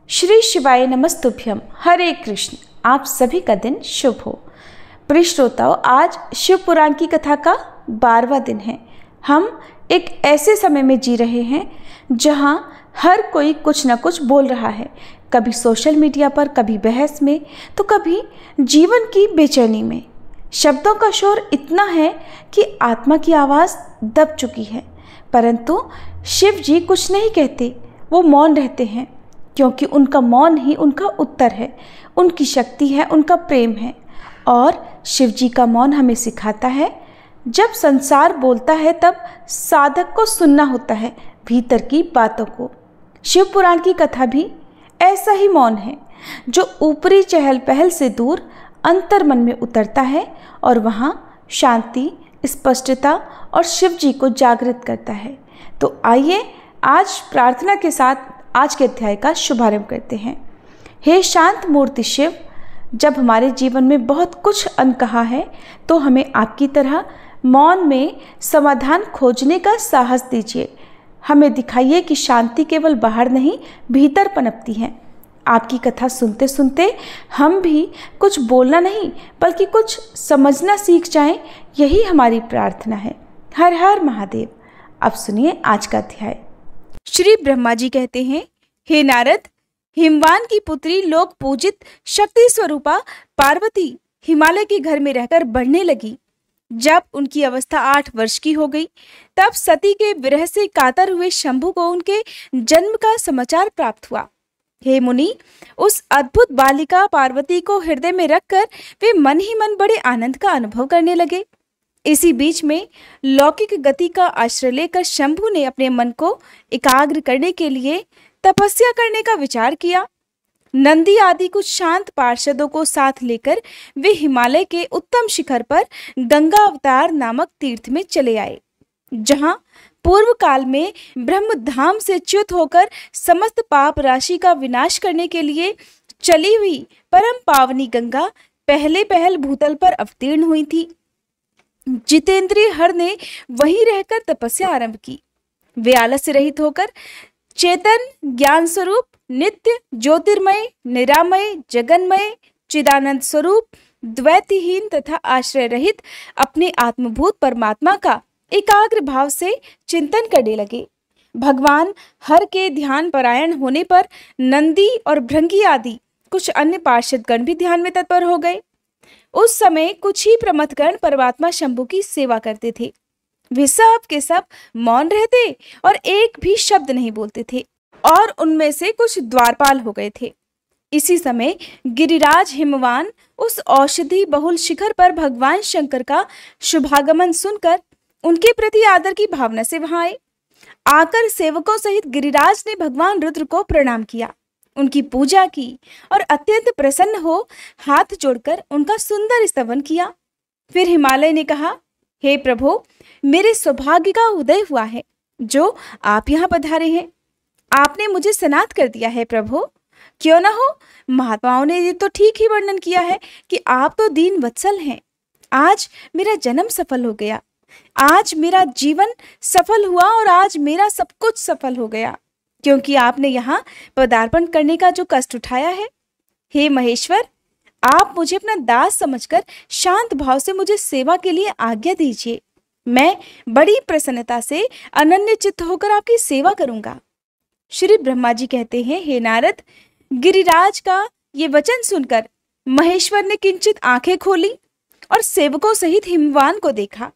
श्री शिवाय नमस्तुभ्यम। हरे कृष्ण। आप सभी का दिन शुभ हो। प्रिय श्रोताओं, आज शिव पुराण की कथा का 12वां दिन है। हम एक ऐसे समय में जी रहे हैं जहां हर कोई कुछ न कुछ बोल रहा है, कभी सोशल मीडिया पर, कभी बहस में, तो कभी जीवन की बेचैनी में। शब्दों का शोर इतना है कि आत्मा की आवाज़ दब चुकी है, परंतु शिव जी कुछ नहीं कहते, वो मौन रहते हैं, क्योंकि उनका मौन ही उनका उत्तर है, उनकी शक्ति है, उनका प्रेम है। और शिव जी का मौन हमें सिखाता है, जब संसार बोलता है तब साधक को सुनना होता है भीतर की बातों को। शिव पुराण की कथा भी ऐसा ही मौन है, जो ऊपरी चहल पहल से दूर अंतर मन में उतरता है और वहाँ शांति, स्पष्टता और शिव जी को जागृत करता है। तो आइए आज प्रार्थना के साथ आज के अध्याय का शुभारंभ करते हैं। हे शांत मूर्ति शिव, जब हमारे जीवन में बहुत कुछ अनकहा है, तो हमें आपकी तरह मौन में समाधान खोजने का साहस दीजिए। हमें दिखाइए कि शांति केवल बाहर नहीं, भीतर पनपती है। आपकी कथा सुनते सुनते हम भी कुछ बोलना नहीं, बल्कि कुछ समझना सीख जाएं, यही हमारी प्रार्थना है। हर हर महादेव। अब सुनिए आज का अध्याय। श्री ब्रह्मा जी कहते हैं, हे नारद, हिमवान की पुत्री लोक पूजित शक्ति स्वरूपा पार्वती हिमालय के घर में रहकर बढ़ने लगी। जब उनकी अवस्था 8 वर्ष की हो गई, तब सती के विरह से कातर हुए शंभु को उनके जन्म का समाचार प्राप्त हुआ। हे मुनि, उस अद्भुत बालिका पार्वती को हृदय में रखकर वे मन ही मन बड़े आनंद का अनुभव करने लगे। इसी बीच में लौकिक गति का आश्रय लेकर शंभु ने अपने मन को एकाग्र करने के लिए तपस्या करने का विचार किया। नंदी आदि कुछ शांत पार्षदों को साथ लेकर वे हिमालय के उत्तम शिखर पर गंगा अवतार नामक तीर्थ में चले आए, जहां पूर्व काल में ब्रह्मधाम से च्युत होकर समस्त पाप राशि का विनाश करने के लिए चली हुई परम पावनी गंगा पहले पहल भूतल पर अवतीर्ण हुई थी। जितेंद्रिय हर ने वहीं रहकर तपस्या आरंभ की। वे आलस्य रहित होकर चेतन, ज्ञान स्वरूप, नित्य, ज्योतिर्मय, निरामय, जगन्मय, चिदानंद स्वरूप, द्वैतहीन तथा आश्रय रहित अपने आत्मभूत परमात्मा का एकाग्र भाव से चिंतन करने लगे। भगवान हर के ध्यान परायण होने पर नंदी और भृंगी आदि कुछ अन्य पार्षदगण भी ध्यान में तत्पर हो गए। उस समय कुछ ही प्रमथगण परमात्मा शंभु की सेवा करते थे। वे सब के सब मौन रहते और एक भी शब्द नहीं बोलते थे, और उनमें से कुछ द्वारपाल हो गए थे। इसी समय गिरिराज हिमवान उस औषधि बहुल शिखर पर भगवान शंकर का शुभागमन सुनकर उनके प्रति आदर की भावना से वहां आए। आकर सेवकों सहित गिरिराज ने भगवान रुद्र को प्रणाम किया, उनकी पूजा की और अत्यंत प्रसन्न हो हाथ जोड़कर उनका सुंदर स्तवन किया। फिर हिमालय ने कहा, हे प्रभु, मेरे सौभाग्य का उदय हुआ है जो आप यहाँ पधारे हैं। आपने मुझे सनात कर दिया है प्रभु। क्यों ना हो, महात्माओं ने ये तो ठीक ही वर्णन किया है कि आप तो दीन वत्सल हैं। आज मेरा जन्म सफल हो गया, आज मेरा जीवन सफल हुआ और आज मेरा सब कुछ सफल हो गया, क्योंकि आपने यहाँ पदार्पण करने का जो कष्ट उठाया है। हे महेश्वर, आप मुझे अपना दास समझकर शांत भाव से मुझे सेवा के लिए आज्ञा दीजिए। मैं बड़ी प्रसन्नता से अनन्य चित्त होकर आपकी सेवा करूंगा। श्री ब्रह्मा जी कहते हैं, हे नारद, गिरिराज का ये वचन सुनकर महेश्वर ने किंचित आंखें खोली और सेवकों सहित हिमवान को देखा।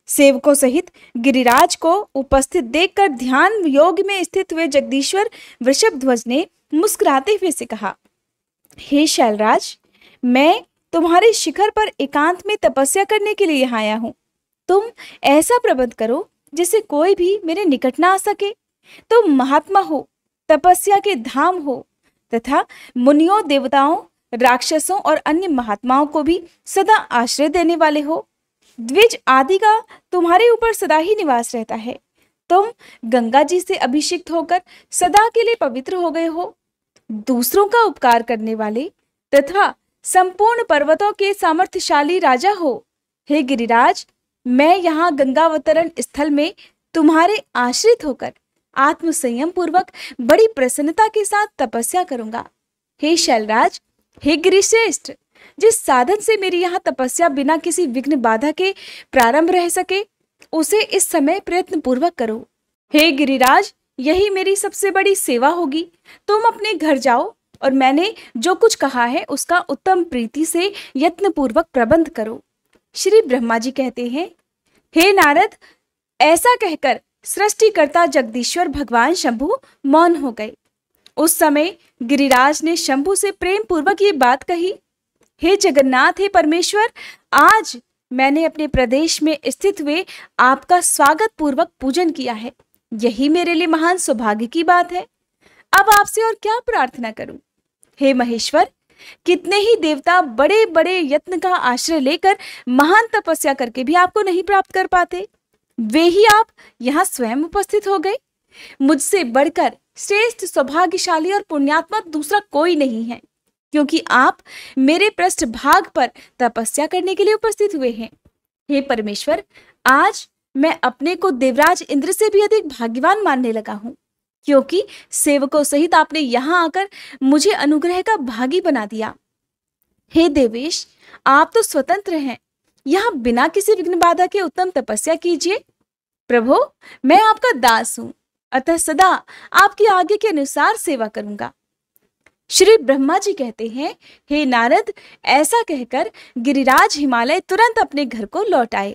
सेवकों सहित गिरिराज को उपस्थित देखकर ध्यान योग में स्थित हुए जगदीश्वर वृषभध्वज ने मुस्कुराते हुए से कहा, हे शैलराज, मैं तुम्हारे शिखर पर एकांत में तपस्या करने के लिए यहाँ आया हूँ। तुम ऐसा प्रबंध करो जिससे कोई भी मेरे निकट ना आ सके। तुम महात्मा हो, तपस्या के धाम हो तथा मुनियों, देवताओं, राक्षसों और अन्य महात्माओं को भी सदा आश्रय देने वाले हो। द्विज आदि का तुम्हारे ऊपर सदा ही निवास रहता है। तुम गंगा जी से अभिषिक्त होकर सदा के लिए पवित्र हो गए हो। दूसरों का उपकार करने वाले तथा संपूर्ण पर्वतों के सामर्थ्यशाली राजा हो। हे गिरिराज, मैं यहाँ गंगावतरण स्थल में तुम्हारे आश्रित होकर आत्म संयम पूर्वक बड़ी प्रसन्नता के साथ तपस्या करूंगा। हे शैलराज, हे गिरिश्रेष्ठ, जिस साधन से मेरी यहाँ तपस्या बिना किसी विघ्न बाधा के प्रारंभ रह सके, उसे इस समय प्रयत्न पूर्वक करो। हे गिरिराज, यही मेरी सबसे बड़ी सेवा होगी। तुम अपने घर जाओ और मैंने जो कुछ कहा है उसका उत्तम प्रीति से यत्न पूर्वक प्रबंध करो। श्री ब्रह्मा जी कहते हैं, हे नारद, ऐसा कहकर सृष्टिकर्ता जगदीश्वर भगवान शंभु मौन हो गए। उस समय गिरिराज ने शंभु से प्रेम पूर्वक ये बात कही, हे जगन्नाथ, हे परमेश्वर, आज मैंने अपने प्रदेश में स्थित हुए आपका स्वागत पूर्वक पूजन किया है। यही मेरे लिए महान सौभाग्य की बात है। अब आपसे और क्या प्रार्थना करूं? हे महेश्वर, कितने ही देवता बड़े बड़े यत्न का आश्रय लेकर महान तपस्या करके भी आपको नहीं प्राप्त कर पाते। वे ही आप यहाँ स्वयं उपस्थित हो गए। मुझसे बढ़कर श्रेष्ठ, सौभाग्यशाली और पुण्यात्मा दूसरा कोई नहीं है, क्योंकि आप मेरे पृष्ठभाग पर तपस्या करने के लिए उपस्थित हुए हैं। हे परमेश्वर, आज मैं अपने को देवराज इंद्र से भी अधिक भाग्यवान मानने लगा हूँ, क्योंकि सेवकों सहित आपने यहाँ आकर मुझे अनुग्रह का भागी बना दिया। हे देवेश, आप तो स्वतंत्र हैं, यहाँ बिना किसी विघ्न बाधा के उत्तम तपस्या कीजिए। प्रभु, मैं आपका दास हूँ, अतः सदा आपकी आज्ञा के अनुसार सेवा करूंगा। श्री ब्रह्मा जी कहते हैं, हे नारद, ऐसा कहकर गिरिराज हिमालय तुरंत अपने घर को लौट आए।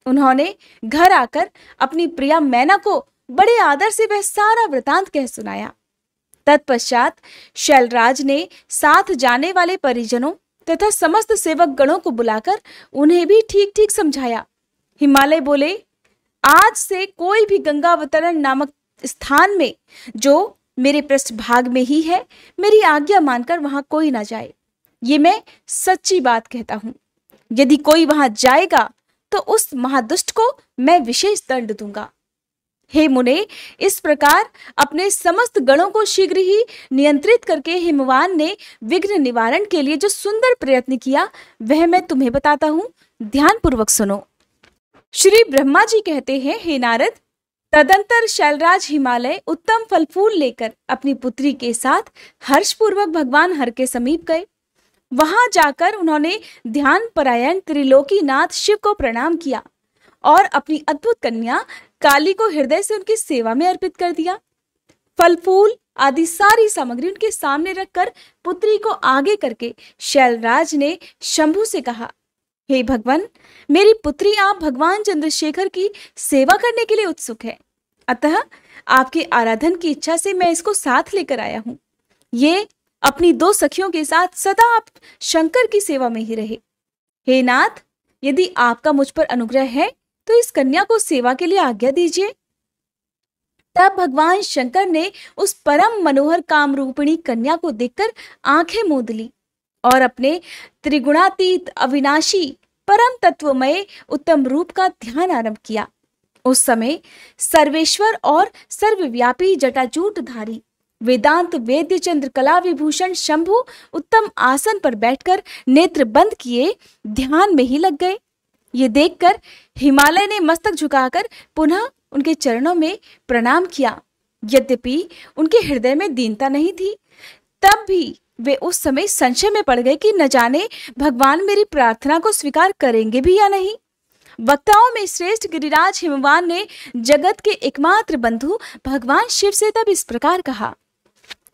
उन्होंने घर आकर अपनी प्रिया मैना को बड़े आदर से वह सारा वृतांत कह सुनाया। तत्पश्चात शैलराज ने साथ जाने वाले परिजनों तथा समस्त सेवक गणों को बुलाकर उन्हें भी ठीक ठीक समझाया। हिमालय बोले, आज से कोई भी गंगावतरण नामक स्थान में, जो मेरे पृष्ठभाग में ही है, मेरी आज्ञा मानकर वहां कोई ना जाए। ये मैं सच्ची बात कहता हूं। यदि कोई वहां जाएगा तो उस महादुष्ट को मैं विशेष दंड दूंगा। हे मुने, इस प्रकार अपने समस्त गणों को शीघ्र ही नियंत्रित करके हिमवान ने विघ्न निवारण के लिए जो सुंदर प्रयत्न किया, वह मैं तुम्हें बताता हूं, ध्यान पूर्वक सुनो। श्री ब्रह्मा जी कहते हैं, हे नारद, तदंतर शैलराज हिमालय उत्तम फल फूल लेकर अपनी पुत्री के साथ हर्षपूर्वक भगवान हर के समीप गए। वहां जाकर उन्होंने ध्यान परायण त्रिलोकीनाथ शिव को प्रणाम किया और अपनी अद्भुत कन्या काली को हृदय से उनकी सेवा में अर्पित कर दिया। फल फूल आदि सारी सामग्री उनके सामने रखकर पुत्री को आगे करके शैलराज ने शंभु से कहा, हे भगवान, मेरी पुत्री आप भगवान चंद्रशेखर की सेवा करने के लिए उत्सुक है, अतः आपके आराधन की इच्छा से मैं इसको साथ लेकर आया हूं। ये अपनी दो सखियों के साथ सदा आप शंकर की सेवा में ही रहे। हे नाथ, यदि आपका मुझ पर अनुग्रह है तो इस कन्या को सेवा के लिए आज्ञा दीजिए। तब भगवान शंकर ने उस परम मनोहर कामरूपिणी कन्या को देखकर आंखें मूंद ली और अपने त्रिगुणातीत अविनाशी परम तत्वमय उत्तम रूप का ध्यान आरंभ किया। उस समय सर्वेश्वर और सर्वव्यापी जटाजूटधारी वेदांत वेद्य चंद्रकला विभूषण शंभु उत्तम आसन पर बैठकर नेत्र बंद किए ध्यान में ही लग गए। ये देखकर हिमालय ने मस्तक झुकाकर पुनः उनके चरणों में प्रणाम किया। यद्यपि उनके हृदय में दीनता नहीं थी, तब भी वे उस समय संशय में पड़ गए कि न जाने भगवान मेरी प्रार्थना को स्वीकार करेंगे भी या नहीं। वक्ताओं में श्रेष्ठ गिरिराज हिमवान ने जगत के एकमात्र बंधु भगवान शिव से तब इस प्रकार कहा,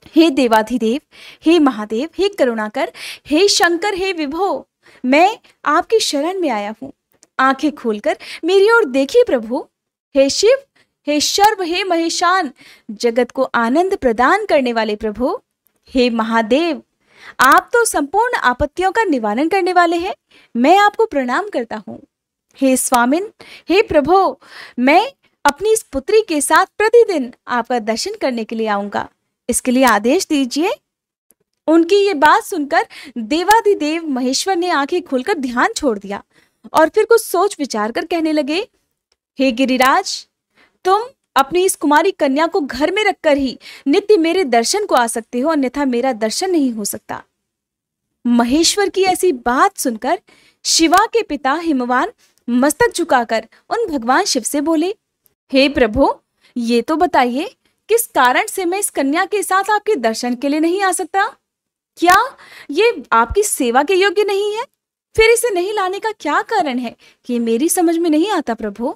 हे देवाधिदेव, हे महादेव, हे करुणाकर, हे शंकर, हे विभो, मैं आपकी शरण में आया हूँ। आंखें खोलकर मेरी ओर देखिए प्रभु। हे शिव, हे शर्व, हे महेशान, जगत को आनंद प्रदान करने वाले प्रभु। हे महादेव, आप तो संपूर्ण आपत्तियों का निवारण करने वाले हैं। मैं आपको प्रणाम करता हूँ। हे स्वामिन, हे प्रभु, मैं अपनी इस पुत्री के साथ प्रतिदिन आपका दर्शन करने के लिए आऊंगा, इसके लिए आदेश दीजिए। उनकी ये बात सुनकर देवाधिदेव महेश्वर ने आंखें खोलकर ध्यान छोड़ दिया और फिर कुछ सोच विचार कर कहने लगे, हे गिरिराज, तुम अपनी इस कुमारी कन्या को घर में रखकर ही नित्य मेरे दर्शन को आ सकते हो, अन्यथा मेरा दर्शन नहीं हो सकता। महेश्वर की ऐसी बात सुनकर शिवा के पिता हिमवान मस्तक झुकाकर उन भगवान शिव से बोले, हे प्रभु, ये तो बताइए, किस कारण से मैं इस कन्या के साथ आपके दर्शन के लिए नहीं आ सकता? क्या ये आपकी सेवा के योग्य नहीं है? फिर इसे नहीं लाने का क्या कारण है, ये मेरी समझ में नहीं आता प्रभु।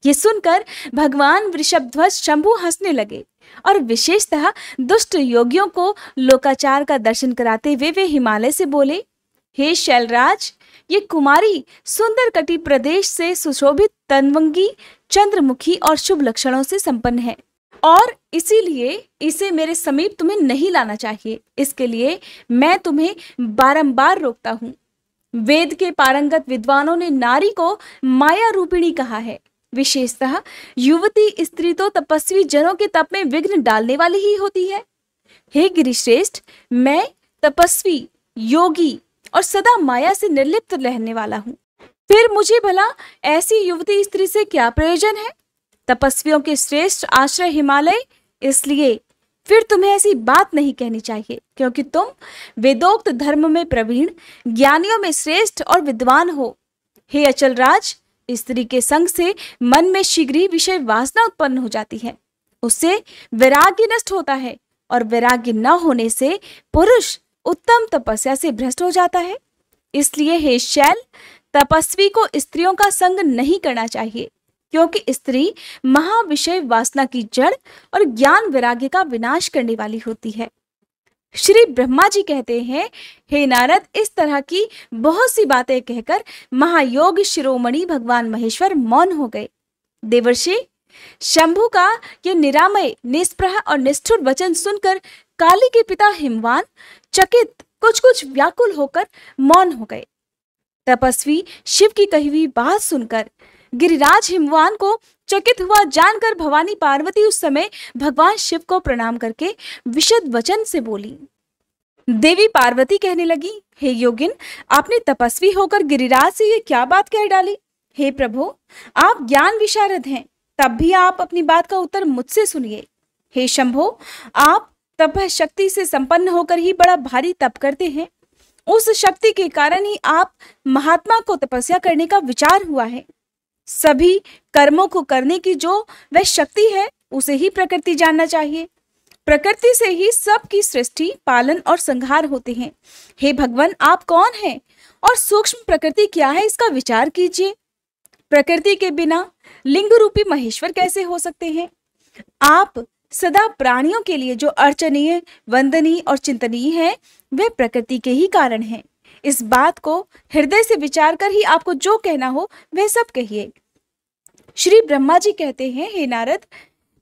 ये सुनकर भगवान वृषभध्वज शंभु हंसने लगे और विशेषतः दुष्ट योगियों को लोकाचार का दर्शन कराते हुए वे हिमालय से बोले, हे शैलराज, ये कुमारी सुंदर कटी प्रदेश से सुशोभित, तनवंगी, चंद्रमुखी और शुभ लक्षणों से संपन्न है और इसीलिए इसे मेरे समीप तुम्हें नहीं लाना चाहिए। इसके लिए मैं तुम्हें बारंबार रोकता हूँ। वेद के पारंगत विद्वानों ने नारी को माया रूपिणी कहा है। विशेषतः युवती स्त्री तो तपस्वी जनों के तप में विघ्न डालने वाली ही होती है। हे गिरिश्रेष्ठ, मैं तपस्वी, योगी और सदा माया से निर्लिप्त रहने वाला हूँ। फिर मुझे भला ऐसी युवती स्त्री से क्या प्रयोजन है? तपस्वियों के श्रेष्ठ आश्रय हिमालय, इसलिए फिर तुम्हें ऐसी बात नहीं कहनी चाहिए, क्योंकि तुम वेदोक्त धर्म में प्रवीण, ज्ञानियों में श्रेष्ठ और विद्वान हो। हे अचलराज, स्त्री के संग से मन में शीघ्र ही विषय वासना उत्पन्न हो जाती है, उससे वैराग्य नष्ट होता है और वैराग्य न होने से पुरुष उत्तम तपस्या से भ्रष्ट हो जाता है। इसलिए हे शैल, तपस्वी को स्त्रियों का संग नहीं करना चाहिए, क्योंकि स्त्री महाविषय वासना की जड़ और ज्ञान वैराग्य का विनाश करने वाली होती है। श्री ब्रह्मा जी कहते हैं, हे नारद, इस तरह की बहुत सी बातें कहकर महायोग शिरोमणि भगवान महेश्वर मौन हो गए। देवर्षि, शंभु का यह निरामय, निष्प्रह और निष्ठुर वचन सुनकर काली के पिता हिमवान चकित, कुछ कुछ व्याकुल होकर मौन हो गए। तपस्वी शिव की कही हुई बात सुनकर गिरिराज हिमवान को चकित हुआ जानकर भवानी पार्वती उस समय भगवान शिव को प्रणाम करके विशद वचन से बोली। देवी पार्वती कहने लगी, हे योगिन, आपने तपस्वी होकर गिरिराज से ये क्या बात कह डाली? हे प्रभु, आप ज्ञान विशारद हैं, तब भी आप अपनी बात का उत्तर मुझसे सुनिए। हे शंभो, आप तप शक्ति से संपन्न होकर ही बड़ा भारी तप करते हैं। उस शक्ति के कारण ही आप महात्मा को तपस्या करने का विचार हुआ है। सभी कर्मों को करने की जो वह शक्ति है, उसे ही प्रकृति जानना चाहिए। प्रकृति से ही सबकी सृष्टि, पालन और संहार होते हैं। हे भगवान, आप कौन हैं और सूक्ष्म प्रकृति क्या है, इसका विचार कीजिए। प्रकृति के बिना लिंग रूपी महेश्वर कैसे हो सकते हैं? आप सदा प्राणियों के लिए जो अर्चनीय, वंदनीय और चिंतनीय है, वह प्रकृति के ही कारण है। इस बात को हृदय से विचार कर ही आपको जो कहना हो वह सब कहिए। श्री ब्रह्मा जी कहते हैं, हे नारद,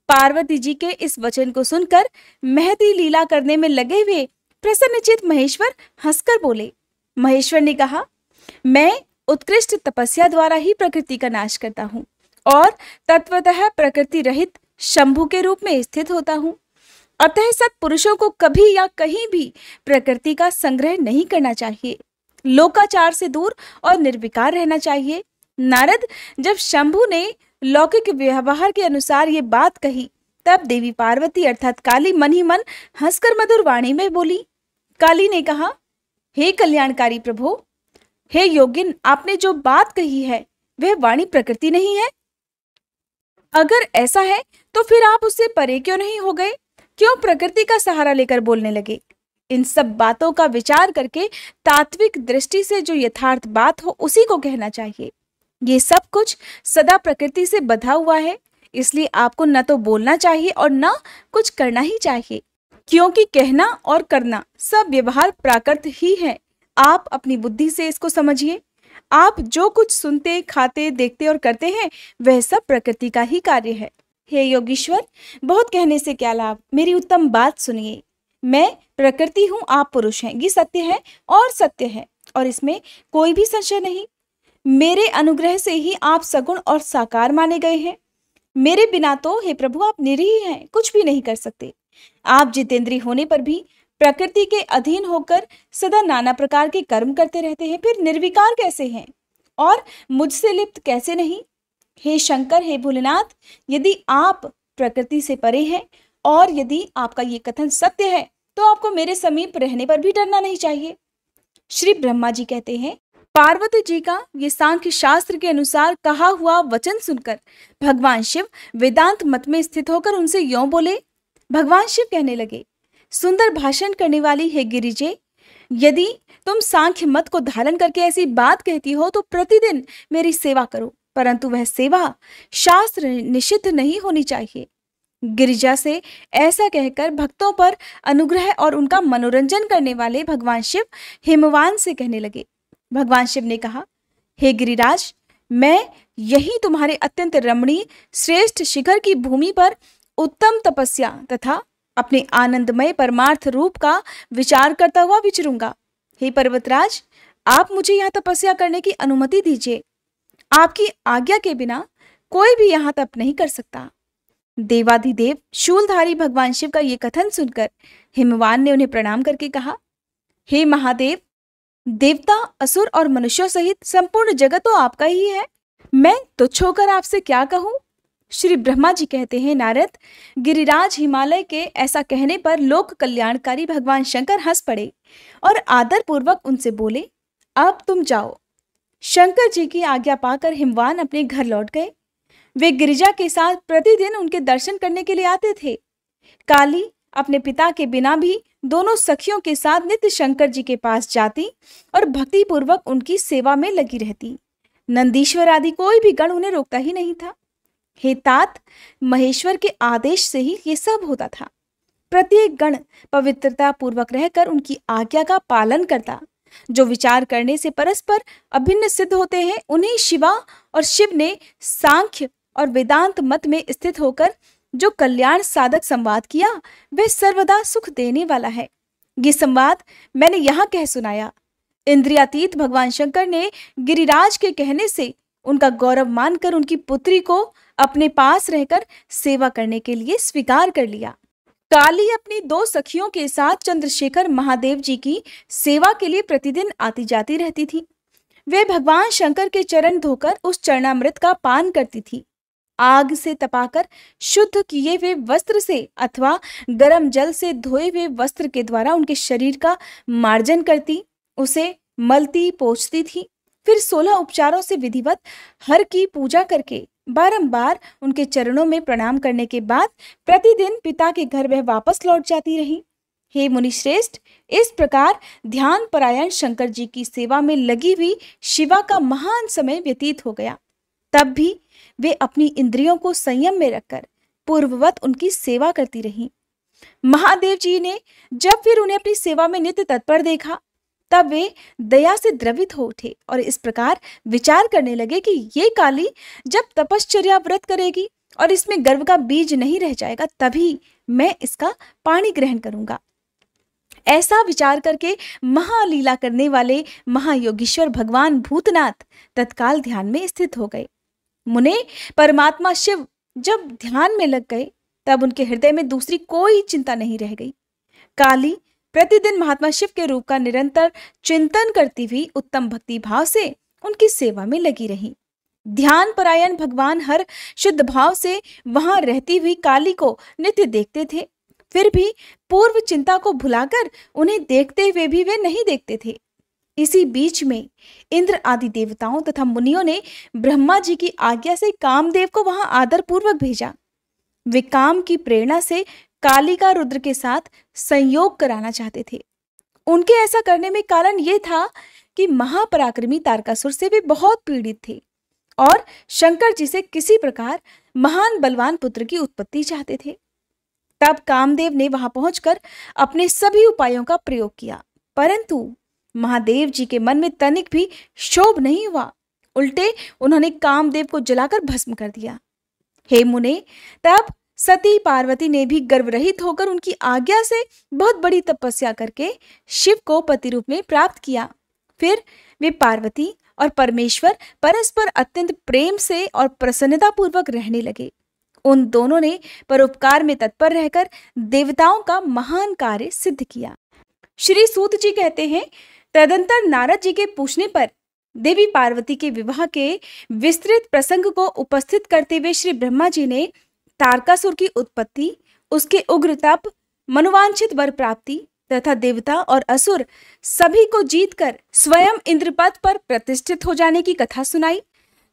पार्वती जी के इस वचन को सुनकर महती लीला करने में लगे हुए प्रसन्नचित महेश्वर हंसकर बोले। महेश्वर ने कहा, मैं उत्कृष्ट तपस्या द्वारा ही प्रकृति का नाश करता हूँ और तत्वतः प्रकृति रहित शंभु के रूप में स्थित होता हूँ। अतः सत्पुरुषों को कभी या कहीं भी प्रकृति का संग्रह नहीं करना चाहिए, लोकाचार से दूर और निर्विकार रहना चाहिए। नारद, जब शंभु ने लौकिक व्यवहार के अनुसार ये बात कही, तब देवी पार्वती अर्थात काली मन ही मन हंसकर मधुर वाणी में बोली। काली ने कहा, हे कल्याणकारी प्रभु, हे योगिन, आपने जो बात कही है वह वाणी प्रकृति नहीं है। अगर ऐसा है तो फिर आप उससे परे क्यों नहीं हो गए? क्यों प्रकृति का सहारा लेकर बोलने लगे? इन सब बातों का विचार करके तात्विक दृष्टि से जो यथार्थ बात हो उसी को कहना चाहिए। ये सब कुछ सदा प्रकृति से बंधा हुआ है, इसलिए आपको न तो बोलना चाहिए और न कुछ करना ही चाहिए, क्योंकि कहना और करना सब व्यवहार प्राकृत ही है। आप अपनी बुद्धि से इसको समझिए। आप जो कुछ सुनते, खाते, देखते और करते हैं वह सब प्रकृति का ही कार्य है। हे योगीश्वर, बहुत कहने से क्या लाभ, मेरी उत्तम बात सुनिए। मैं प्रकृति हूँ, आप पुरुष हैं, ये सत्य है और सत्य है और इसमें कोई भी संशय नहीं। मेरे अनुग्रह से ही आप सगुण और साकार माने गए हैं। मेरे बिना तो हे प्रभु आप निरीह हैं, कुछ भी नहीं कर सकते। आप जितेंद्रिय होने पर भी प्रकृति के अधीन होकर सदा नाना प्रकार के कर्म करते रहते हैं, फिर निर्विकार कैसे हैं और मुझसे लिप्त कैसे नहीं? हे शंकर, हे भोलेनाथ, यदि आप प्रकृति से परे हैं और यदि आपका ये कथन सत्य है तो आपको मेरे समीप रहने पर भी डरना नहीं चाहिए। श्री ब्रह्मा जी कहते हैं, पार्वती जी का ये सांख्य शास्त्र के अनुसार कहा हुआ वचन सुनकर भगवान शिव वेदांत मत में स्थित होकर उनसे यों बोले। भगवान शिव कहने लगे, सुंदर भाषण करने वाली हे गिरिजे, यदि तुम सांख्य मत को धारण करके ऐसी बात कहती हो तो प्रतिदिन मेरी सेवा करो, परंतु वह सेवा शास्त्र निषिद्ध नहीं होनी चाहिए। गिरिजा से ऐसा कहकर भक्तों पर अनुग्रह और उनका मनोरंजन करने वाले भगवान शिव हिमवान से कहने लगे। भगवान शिव ने कहा, हे गिरिराज, मैं यही तुम्हारे अत्यंत रमणीय श्रेष्ठ शिखर की भूमि पर उत्तम तपस्या तथा अपने आनंदमय परमार्थ रूप का विचार करता हुआ विचरूंगा। हे पर्वतराज, आप मुझे यहाँ तपस्या करने की अनुमति दीजिए। आपकी आज्ञा के बिना कोई भी यहाँ तप नहीं कर सकता। देवाधिदेव शूलधारी भगवान शिव का ये कथन सुनकर हिमवान ने उन्हें प्रणाम करके कहा, हे महादेव, देवता, असुर और मनुष्यों सहित संपूर्ण जगत तो आपका ही है। मैं तुच्छ होकर आपसे क्या कहूं? श्री ब्रह्मा जी कहते हैं, नारद, गिरिराज हिमालय के ऐसा कहने पर लोक कल्याणकारी भगवान शंकर हंस पड़े और आदर पूर्वक उनसे बोले, अब तुम जाओ। शंकर जी की आज्ञा पाकर हिमवान अपने घर लौट गए। वे गिरिजा के साथ प्रतिदिन उनके दर्शन करने के लिए आते थे। काली अपने पिता के बिना भी दोनों सखियों के साथ नित्य शंकर जी के पास जाती और भक्ति पूर्वक उनकी सेवा में लगी रहती। नंदीश्वर आदि कोई भी गण उन्हें रोकता ही नहीं था। हे तात, महेश्वर के आदेश से ही ये सब होता था। प्रत्येक गण पवित्रता पूर्वक रहकर उनकी आज्ञा का पालन करता। जो विचार करने से परस्पर अभिन्न सिद्ध होते हैं, उन्हें शिवा और शिव ने सांख्य और वेदांत मत में स्थित होकर जो कल्याण साधक संवाद किया, वह सर्वदा सुख देने वाला है। ये संवाद मैंने यहाँ कह सुनाया। इंद्रियातीत भगवान शंकर ने गिरिराज के कहने से उनका गौरव मानकर उनकी पुत्री को अपने पास रहकर सेवा करने के लिए स्वीकार कर लिया। काली अपनी दो सखियों के साथ चंद्रशेखर महादेव जी की सेवा के लिए प्रतिदिन आती जाती रहती थी। वे भगवान शंकर के चरण धोकर उस चरणामृत का पान करती थी। आग से तपाकर शुद्ध किए हुए वस्त्र से अथवा गर्म जल से धोए हुए वस्त्र के द्वारा उनके शरीर का मार्जन करती, उसे मलती पोंछती थी। फिर 16 उपचारों से विधिवत हर की पूजा करके बारंबार उनके चरणों में प्रणाम करने के बाद प्रतिदिन पिता के घर वह वापस लौट जाती रही। हे मुनिश्रेष्ठ, इस प्रकार ध्यान परायण शंकर जी की सेवा में लगी हुई शिवा का महान समय व्यतीत हो गया। तब भी वे अपनी इंद्रियों को संयम में रखकर पूर्ववत उनकी सेवा करती रहीं। महादेव जी ने जब फिर उन्हें अपनी सेवा में नित्य तत्पर देखा, तब वे दया से द्रवित हो उठे और इस प्रकार विचार करने लगे कि ये काली जब तपश्चर्या व्रत करेगी और इसमें गर्व का बीज नहीं रह जाएगा, तभी मैं इसका पानी ग्रहण करूंगा। ऐसा विचार करके महालीला करने वाले महायोगीश्वर भगवान भूतनाथ तत्काल ध्यान में स्थित हो गए। मुने परमात्मा शिव जब ध्यान में लग गए, तब उनके हृदय में दूसरी कोई चिंता नहीं रह गई। काली प्रतिदिन महात्मा शिव के रूप का निरंतर चिंतन करती हुई उत्तम भक्ति भाव से उनकी सेवा में लगी रही। ध्यान परायण भगवान हर शुद्ध भाव से वहां रहती हुई काली को नित्य देखते थे। फिर भी पूर्व चिंता को भुलाकर उन्हें देखते हुए भी वे नहीं देखते थे। इसी बीच में इंद्र आदि देवताओं तथा मुनियों ने ब्रह्मा जी की आज्ञा से कामदेव को वहां आदर पूर्वक भेजा। वे काम की प्रेरणा से काली का रुद्र के साथ संयोग कराना चाहते थे। उनके ऐसा करने में कारण यह था कि महापराक्रमी तारकासुर से वे बहुत पीड़ित थे और शंकर जी से किसी प्रकार महान बलवान पुत्र की उत्पत्ति चाहते थे। तब कामदेव ने वहां पहुंचकर अपने सभी उपायों का प्रयोग किया, परंतु महादेव जी के मन में तनिक भी क्षोभ नहीं हुआ। उल्टे उन्होंने कामदेव को जलाकर भस्म कर दिया। हे मुने, तब सती पार्वती ने भी गर्वरहित होकर उनकी आज्ञा से बहुत बड़ी तपस्या करके शिव को पति रूप में प्राप्त किया। फिर वे पार्वती और परमेश्वर परस्पर अत्यंत प्रेम से और प्रसन्नता पूर्वक रहने लगे। उन दोनों ने परोपकार में तत्पर रहकर देवताओं का महान कार्य सिद्ध किया। श्री सूत जी कहते हैं, तदंतर नारद जी के पूछने पर देवी पार्वती के विवाह के विस्तृत प्रसंग को उपस्थित करते हुए श्री ब्रह्मा जी ने तारकासुर की उत्पत्ति, उसके उग्र तप, मनोवांछित वर प्राप्ति तथा देवता और असुर सभी को जीतकर स्वयं इंद्रपद पर प्रतिष्ठित हो जाने की कथा सुनाई।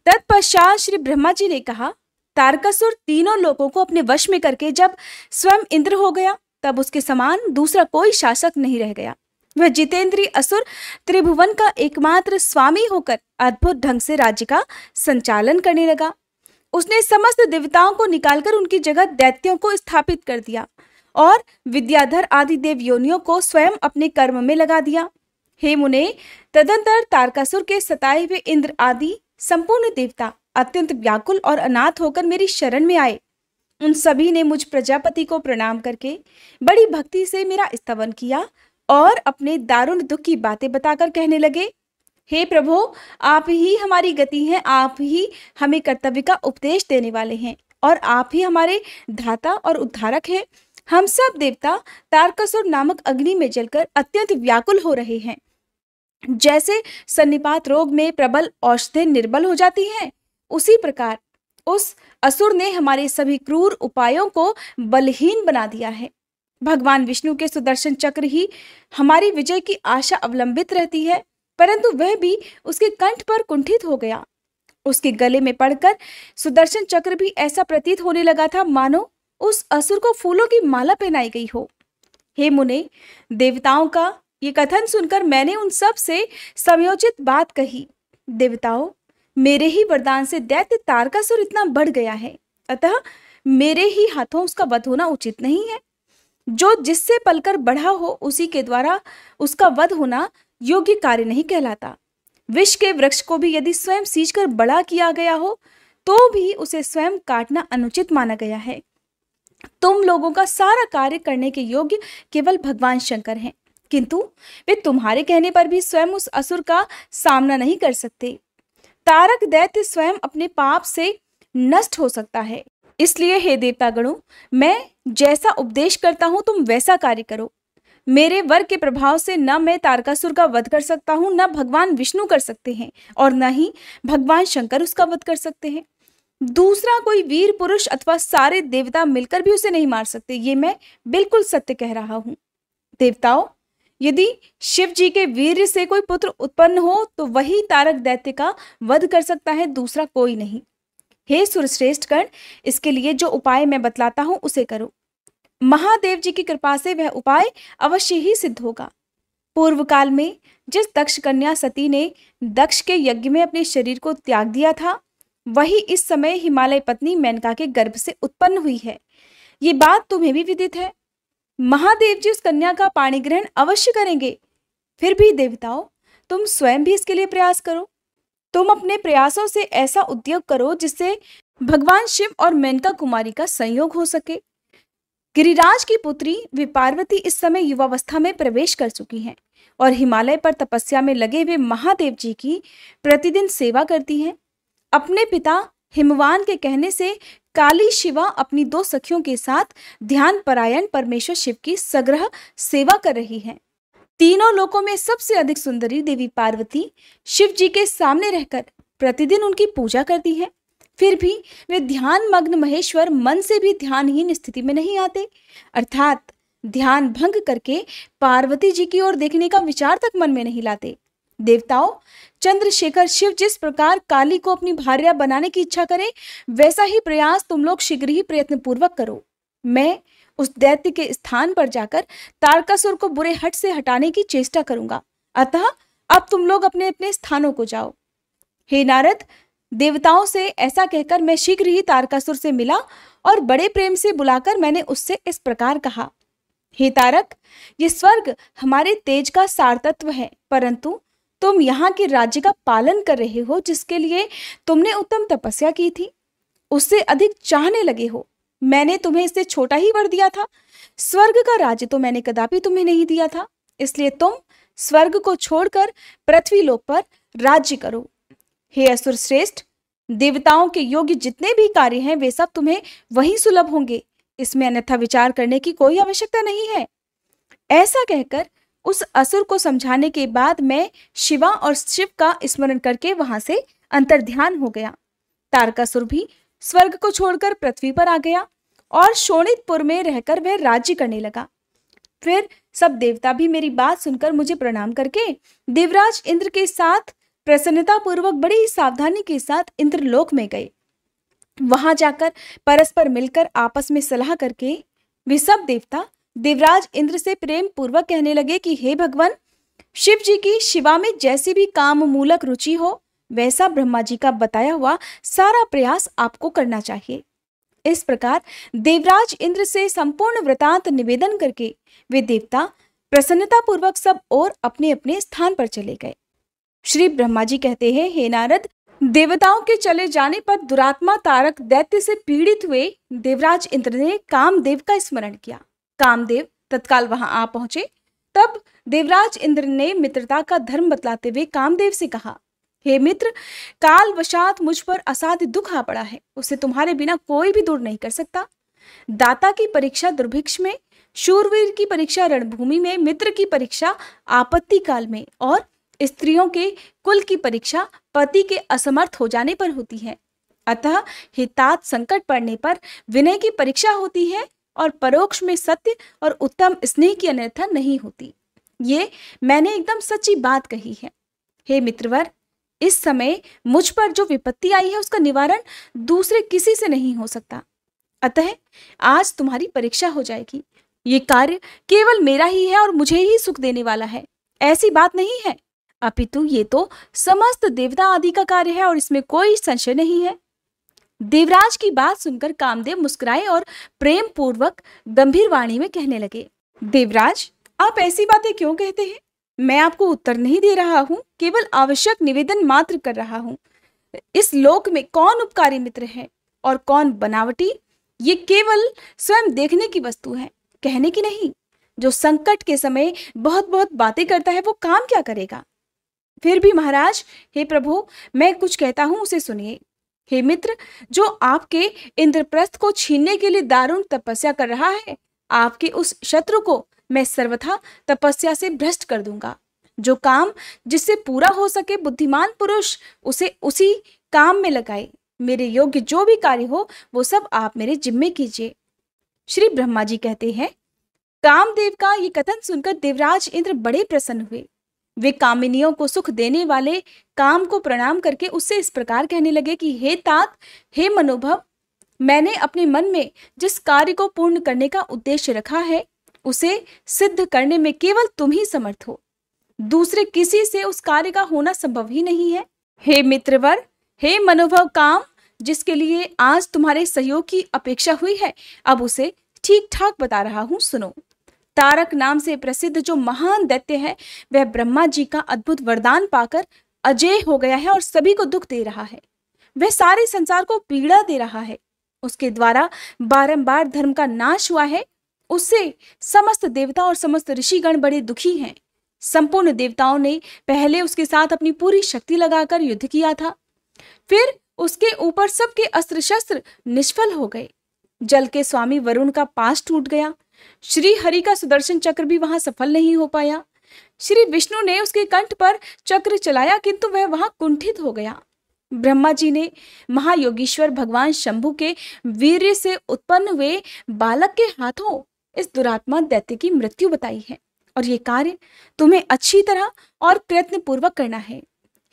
तत्पश्चात श्री ब्रह्मा जी ने कहा, तारकासुर तीनों लोगों को अपने वश में करके जब स्वयं इंद्र हो गया, तब उसके समान दूसरा कोई शासक नहीं रह गया। वह जितेंद्रीय असुर त्रिभुवन का एकमात्र स्वामी होकर अद्भुत ढंग से राज्य का संचालन करने लगा। उसने समस्त देवताओं को निकालकर उनकी जगह दैत्यों को स्थापित कर दिया और विद्याधर आदि देव योनियों को स्वयं अपने कर्म में लगा दिया। हे मुने, तदंतर तारकासुर के सताए हुए इंद्र आदि संपूर्ण देवता अत्यंत व्याकुल और अनाथ होकर मेरी शरण में आए। उन सभी ने मुझ प्रजापति को प्रणाम करके बड़ी भक्ति से मेरा स्तवन किया और अपने दारुण दुख की बातें बताकर कहने लगे, हे प्रभु, आप ही हमारी गति हैं, आप ही हमें कर्तव्य का उपदेश देने वाले हैं और आप ही हमारे धाता और उद्धारक हैं। हम सब देवता तारकासुर नामक अग्नि में जलकर अत्यंत व्याकुल हो रहे हैं। जैसे सन्निपात रोग में प्रबल औषधि निर्बल हो जाती हैं, उसी प्रकार उस असुर ने हमारे सभी क्रूर उपायों को बलहीन बना दिया है। भगवान विष्णु के सुदर्शन चक्र ही हमारी विजय की आशा अवलंबित रहती है, परंतु वह भी उसके कंठ पर कुंठित हो गया। उसके गले में पड़कर सुदर्शन चक्र भी ऐसा प्रतीत होने लगा था मानो उस असुर को फूलों की माला पहनाई गई हो। हे मुने, देवताओं का ये कथन सुनकर मैंने उन सब से समयोचित बात कही। देवताओं, मेरे ही वरदान से दैत्य तारकासुर इतना बढ़ गया है, अतः मेरे ही हाथों उसका वध होना उचित नहीं है। जो जिससे पलकर बढ़ा हो, उसी के द्वारा उसका वध होना योग्य कार्य नहीं कहलाता। विष के वृक्ष को भी यदि स्वयं सींचकर बड़ा किया गया हो, तो भी उसे स्वयं काटना अनुचित माना गया है। तुम लोगों का सारा कार्य करने के योग्य केवल भगवान शंकर हैं, किंतु वे तुम्हारे कहने पर भी स्वयं उस असुर का सामना नहीं कर सकते। तारक दैत्य स्वयं अपने पाप से नष्ट हो सकता है। इसलिए हे देवतागणों, मैं जैसा उपदेश करता हूं तुम वैसा कार्य करो। मेरे वर के प्रभाव से न मैं तारकासुर का वध कर सकता हूं, न भगवान विष्णु कर सकते हैं और न ही भगवान शंकर उसका वध कर सकते हैं। दूसरा कोई वीर पुरुष अथवा सारे देवता मिलकर भी उसे नहीं मार सकते। ये मैं बिल्कुल सत्य कह रहा हूं। देवताओं, यदि शिव जी के वीर से कोई पुत्र उत्पन्न हो तो वही तारक दैत्य का वध कर सकता है, दूसरा कोई नहीं। हे सुरश्रेष्ठ गण, इसके लिए जो उपाय मैं बतलाता हूं उसे करो। महादेव जी की कृपा से वह उपाय अवश्य ही सिद्ध होगा। पूर्व काल में जिस दक्ष कन्या सती ने दक्ष के यज्ञ में अपने शरीर को त्याग दिया था, वही इस समय हिमालय पत्नी मेनका के गर्भ से उत्पन्न हुई है। ये बात तुम्हें भी विदित है। महादेव जी उस कन्या का पाणी ग्रहण अवश्य करेंगे। फिर भी देवताओं, तुम स्वयं भी इसके लिए प्रयास करो। तुम अपने प्रयासों से ऐसा उद्योग करो जिससे भगवान शिव और मेनका कुमारी का संयोग हो सके। गिरिराज की पुत्री वे पार्वती इस समय युवावस्था में प्रवेश कर चुकी हैं और हिमालय पर तपस्या में लगे हुए महादेव जी की प्रतिदिन सेवा करती हैं। अपने पिता हिमवान के कहने से काली शिवा अपनी 2 सखियों के साथ ध्यान परायण परमेश्वर शिव की सग्रह सेवा कर रही हैं। तीनों लोकों में सबसे अधिक सुंदरी देवी पार्वती शिव जी के सामने रहकर प्रतिदिन उनकी पूजा करती हैं। फिर भी वे ध्यान मग्न महेश्वर मन से भी ध्यानहीन स्थिति में नहीं आते, अर्थात ध्यान भंग करके पार्वती जी की ओर देखने का विचार तक मन में नहीं लाते। देवताओं, चंद्रशेखर शिव जिस प्रकार काली को अपनी भार्या बनाने की इच्छा करे, वैसा ही प्रयास तुम लोग शीघ्र ही प्रयत्न पूर्वक करो। मैं उस दैत्य के स्थान पर जाकर तारकासुर को बुरे हट से हटाने की चेष्टा करूंगा। अतः अब तुम लोग अपने अपने स्थानों को जाओ। हे नारद, देवताओं से ऐसा कहकर मैं शीघ्र ही तारकासुर से मिला और बड़े प्रेम से बुलाकर मैंने उससे इस प्रकार कहा, हे तारक, ये स्वर्ग हमारे तेज का सार तत्व है, परंतु तुम यहाँ के राज्य का पालन कर रहे हो, जिसके लिए तुमने उत्तम तपस्या की थी, उससे अधिक चाहने लगे हो। मैंने तुम्हें इससे छोटा ही वर दिया था। स्वर्ग का राज्य तो मैंने कदापि तुम्हें नहीं दिया था, इसलिए तुम स्वर्ग को छोड़कर पृथ्वी लोक पर राज्य करो। हे असुर श्रेष्ठ, देवताओं के योग्य जितने भी कार्य हैं वे सब तुम्हें वहीं सुलभ होंगे, इसमें अन्यथा विचार करने की कोई आवश्यकता नहीं है। ऐसा कहकर उस असुर को समझाने के बाद मैं शिवा और शिव का स्मरण करके वहां से अंतर्ध्यान हो गया। तारकासुर भी स्वर्ग को छोड़कर पृथ्वी पर आ गया और शोणितपुर में रहकर वह राज्य करने लगा। फिर सब देवता भी मेरी बात सुनकर मुझे प्रणाम करके देवराज इंद्र के साथ प्रसन्नता पूर्वक बड़ी ही सावधानी के साथ इंद्रलोक में गए। वहां जाकर परस्पर मिलकर आपस में सलाह करके वे सब देवता देवराज इंद्र से प्रेम पूर्वक कहने लगे कि हे भगवान, शिव जी की शिवा में जैसी भी काम मूलक रुचि हो, वैसा ब्रह्मा जी का बताया हुआ सारा प्रयास आपको करना चाहिए। इस प्रकार देवराज इंद्र से संपूर्ण वृतांत निवेदन करके वे देवता प्रसन्नता पूर्वक सब और अपने अपने स्थान पर चले गए। श्री ब्रह्मा जी कहते हैं, हे नारद, देवताओं के चले जाने पर दुरात्मा तारक दैत्य से पीड़ित हुए देवराज इंद्र ने कामदेव का स्मरण किया। कामदेव तत्काल वहां आ पहुंचे। तब देवराज इंद्र ने मित्रता का धर्म बतलाते हुए कामदेव से कहा, हे मित्र, काल वशात मुझ पर असाध्य दुख आ पड़ा है, उसे तुम्हारे बिना कोई भी दूर नहीं कर सकता। दाता की परीक्षा दुर्भिक्ष में, शूरवीर की परीक्षा रणभूमि में, मित्र की परीक्षा आपत्ति काल में और स्त्रियों के कुल की परीक्षा पति के असमर्थ हो जाने पर होती है। अतः हितात संकट पड़ने पर विनय की परीक्षा होती है और परोक्ष में सत्य और उत्तम स्नेह की अन्यथा नहीं होती। ये मैंने एकदम सच्ची बात कही है। हे मित्रवर, इस समय मुझ पर जो विपत्ति आई है उसका निवारण दूसरे किसी से नहीं हो सकता। अतः आज तुम्हारी परीक्षा हो जाएगी। ये कार्य केवल मेरा ही है और मुझे ही सुख देने वाला है, ऐसी बात नहीं है, अपितु ये तो समस्त देवता आदि का कार्य है और इसमें कोई संशय नहीं है। देवराज की बात सुनकर कामदेव मुस्कुराए और प्रेम पूर्वक गंभीर वाणी में कहने लगे, देवराज, आप ऐसी बातें क्यों कहते हैं? मैं आपको उत्तर नहीं दे रहा हूं, केवल आवश्यक निवेदन मात्र कर रहा हूं। इस लोक में कौन उपकारी मित्र है और कौन बनावटी, ये केवल स्वयं देखने की वस्तु है, कहने की नहीं। जो संकट के समय बहुत बहुत बातें करता है वो काम क्या करेगा? फिर भी महाराज, हे प्रभु, मैं कुछ कहता हूं, उसे सुनिए। हे मित्र, जो आपके इंद्रप्रस्थ को छीनने के लिए दारुण तपस्या कर रहा है, आपके उस शत्रु को मैं सर्वथा तपस्या से भ्रष्ट कर दूंगा। जो काम जिससे पूरा हो सके बुद्धिमान पुरुष उसे उसी काम में लगाए। मेरे योग्य जो भी कार्य हो वो सब आप मेरे जिम्मे कीजिए। श्री ब्रह्मा जी कहते हैं, कामदेव का ये कथन सुनकर देवराज इंद्र बड़े प्रसन्न हुए। वे कामिनियों को सुख देने वाले काम को प्रणाम करके उससे इस प्रकार कहने लगे कि हे तात, हे मनोभव, मैंने अपने मन में जिस कार्य को पूर्ण करने का उद्देश्य रखा है उसे सिद्ध करने में केवल तुम ही समर्थ हो। दूसरे किसी से उस कार्य का होना संभव ही नहीं है। हे मित्रवर, हे मनोभव काम, जिसके लिए आज तुम्हारे सहयोग की अपेक्षा हुई है, अब उसे ठीक ठाक बता रहा हूं, सुनो। तारक नाम से प्रसिद्ध जो महान दैत्य है वह ब्रह्मा जी का अद्भुत वरदान पाकर अजेय हो गया है और सभी को दुख दे रहा है। वह सारे संसार को पीड़ा दे रहा है। उसके द्वारा बारंबार धर्म का नाश हुआ है। उससे समस्त देवता और समस्त ऋषिगण बड़े दुखी हैं। संपूर्ण देवताओं ने पहले उसके साथ अपनी पूरी शक्ति लगाकर युद्ध किया था, फिर उसके ऊपर सबके अस्त्र शस्त्र निष्फल हो गए। जल के स्वामी वरुण का पाश टूट गया। श्री हरि का सुदर्शन चक्र भी वहां सफल नहीं हो पाया। श्री विष्णु ने उसके कंठ पर चक्र चलाया किंतु वह वहां कुंठित हो गया। ब्रह्मा जी ने महायोगीश्वर भगवान शंभु के वीर्य से उत्पन्न हुए बालक के हाथों इस दुरात्मा दैत्य की मृत्यु बताई है और ये कार्य तुम्हें अच्छी तरह और प्रयत्न पूर्वक करना है।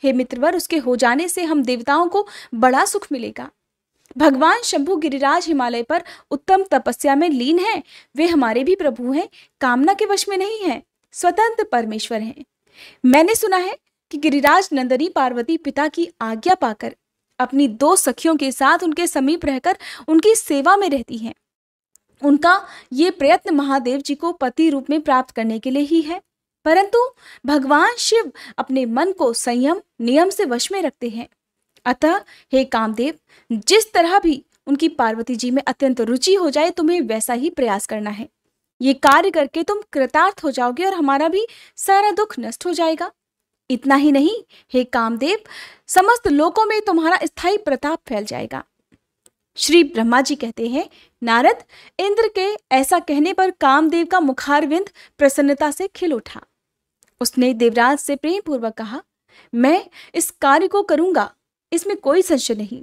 हे मित्रवर, उसके हो जाने से हम देवताओं को बड़ा सुख मिलेगा। भगवान शंभु गिरिराज हिमालय पर उत्तम तपस्या में लीन हैं। वे हमारे भी प्रभु हैं, कामना के वश में नहीं हैं, स्वतंत्र परमेश्वर हैं। मैंने सुना है कि गिरिराज नंदनी पार्वती पिता की आज्ञा पाकर अपनी 2 सखियों के साथ उनके समीप रहकर उनकी सेवा में रहती हैं। उनका ये प्रयत्न महादेव जी को पति रूप में प्राप्त करने के लिए ही है, परंतु भगवान शिव अपने मन को संयम नियम से वश में रखते हैं। अतः हे कामदेव, जिस तरह भी उनकी पार्वती जी में अत्यंत रुचि हो जाए तुम्हें वैसा ही प्रयास करना है। ये कार्य करके तुम कृतार्थ हो जाओगे और हमारा भी सारा दुख नष्ट हो जाएगा। इतना ही नहीं हे कामदेव, समस्त लोकों में तुम्हारा स्थायी प्रताप फैल जाएगा। श्री ब्रह्मा जी कहते हैं, नारद, इंद्र के ऐसा कहने पर कामदेव का मुखारविंद प्रसन्नता से खिल उठा। उसने देवराज से प्रेम पूर्वक कहा, मैं इस कार्य को करूंगा, इसमें कोई संशय नहीं।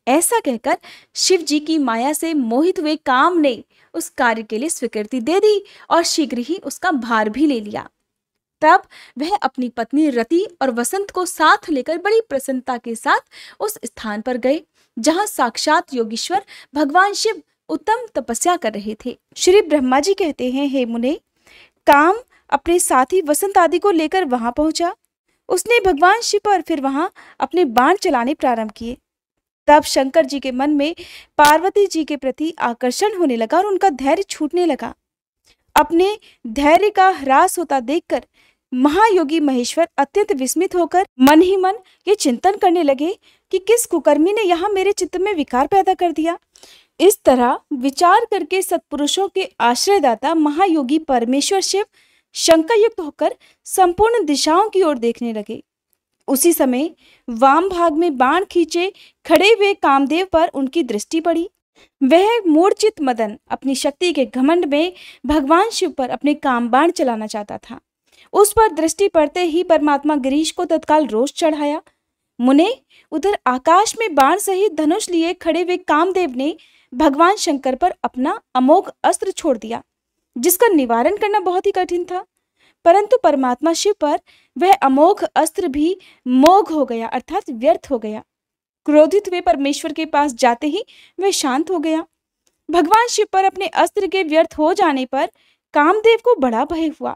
ऐसा कहकर शिव जी की माया से मोहित हुए काम ने उस कार्य के लिए स्वीकृति दे दी और शीघ्र ही उसका भार भी ले लिया। तब वह अपनी पत्नी रति और वसंत को साथ लेकर बड़ी प्रसन्नता के साथ उस स्थान पर गए जहां साक्षात योगीश्वर भगवान शिव उत्तम तपस्या कर रहे थे। श्री ब्रह्मा जी कहते हैं, हे मुने, काम अपने साथी वसंत आदि को लेकर वहां पहुंचा। उसने भगवान शिव पर फिर वहां अपने बाण चलाने प्रारंभ किए। तब शंकर जी के मन में पार्वती जी के प्रति आकर्षण होने लगा और उनका धैर्य छूटने लगा। अपने धैर्य का ह्रास होता देखकर महायोगी महेश्वर अत्यंत विस्मित होकर मन ही मन ये चिंतन करने लगे कि किस कुकर्मी ने यहाँ मेरे चित्त में विकार पैदा कर दिया। इस तरह विचार करके सत्पुरुषों के आश्रयदाता महायोगी परमेश्वर शिव शंकायुक्त होकर संपूर्ण दिशाओं की ओर देखने लगे। उसी समय वाम भाग में बाण खींचे खड़े हुए कामदेव पर उनकी दृष्टि पड़ी। वह मूर्छित मदन अपनी शक्ति के घमंड में भगवान शिव पर अपने काम बाण चलाना चाहता था। उस पर दृष्टि पड़ते ही परमात्मा गिरीश को तत्काल रोष चढ़ाया। मुने, उधर आकाश में बाण सहित धनुष लिए खड़े हुए कामदेव ने भगवान शंकर पर अपना अमोघ अस्त्र छोड़ दिया, जिसका निवारण करना बहुत ही कठिन था। परंतु परमात्मा शिव पर वह अमोघ अस्त्र भी मोघ हो गया, अर्थात व्यर्थ हो गया। क्रोधित हुए परमेश्वर के पास जाते ही वह शांत हो गया। भगवान शिव पर अपने अस्त्र के व्यर्थ हो जाने पर कामदेव को बड़ा भय हुआ।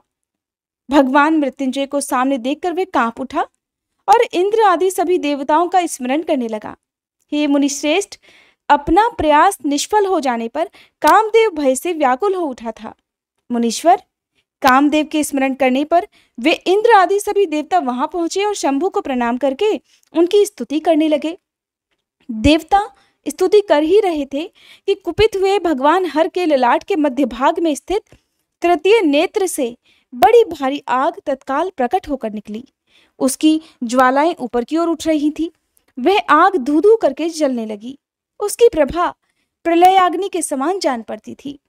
भगवान मृत्युंजय को सामने देखकर वह कांप उठा और इंद्र आदि सभी देवताओं का स्मरण करने लगा। हे मुनिश्रेष्ठ, अपना प्रयास निष्फल हो जाने पर कामदेव भय से व्याकुल हो उठा था। मुनीश्वर, कामदेव के स्मरण करने पर वे इंद्र आदि सभी देवता वहां पहुंचे और शंभु को प्रणाम करके उनकी स्तुति करने लगे। देवता स्तुति कर ही रहे थे कि कुपित हुए भगवान हर के ललाट के मध्य भाग में स्थित तृतीय नेत्र से बड़ी भारी आग तत्काल प्रकट होकर निकली। उसकी ज्वालाएं ऊपर की ओर उठ रही थी। वह आग धू धू करके जलने लगी। उसकी प्रभा प्रलयाग्नि के समान जान पड़ती थी।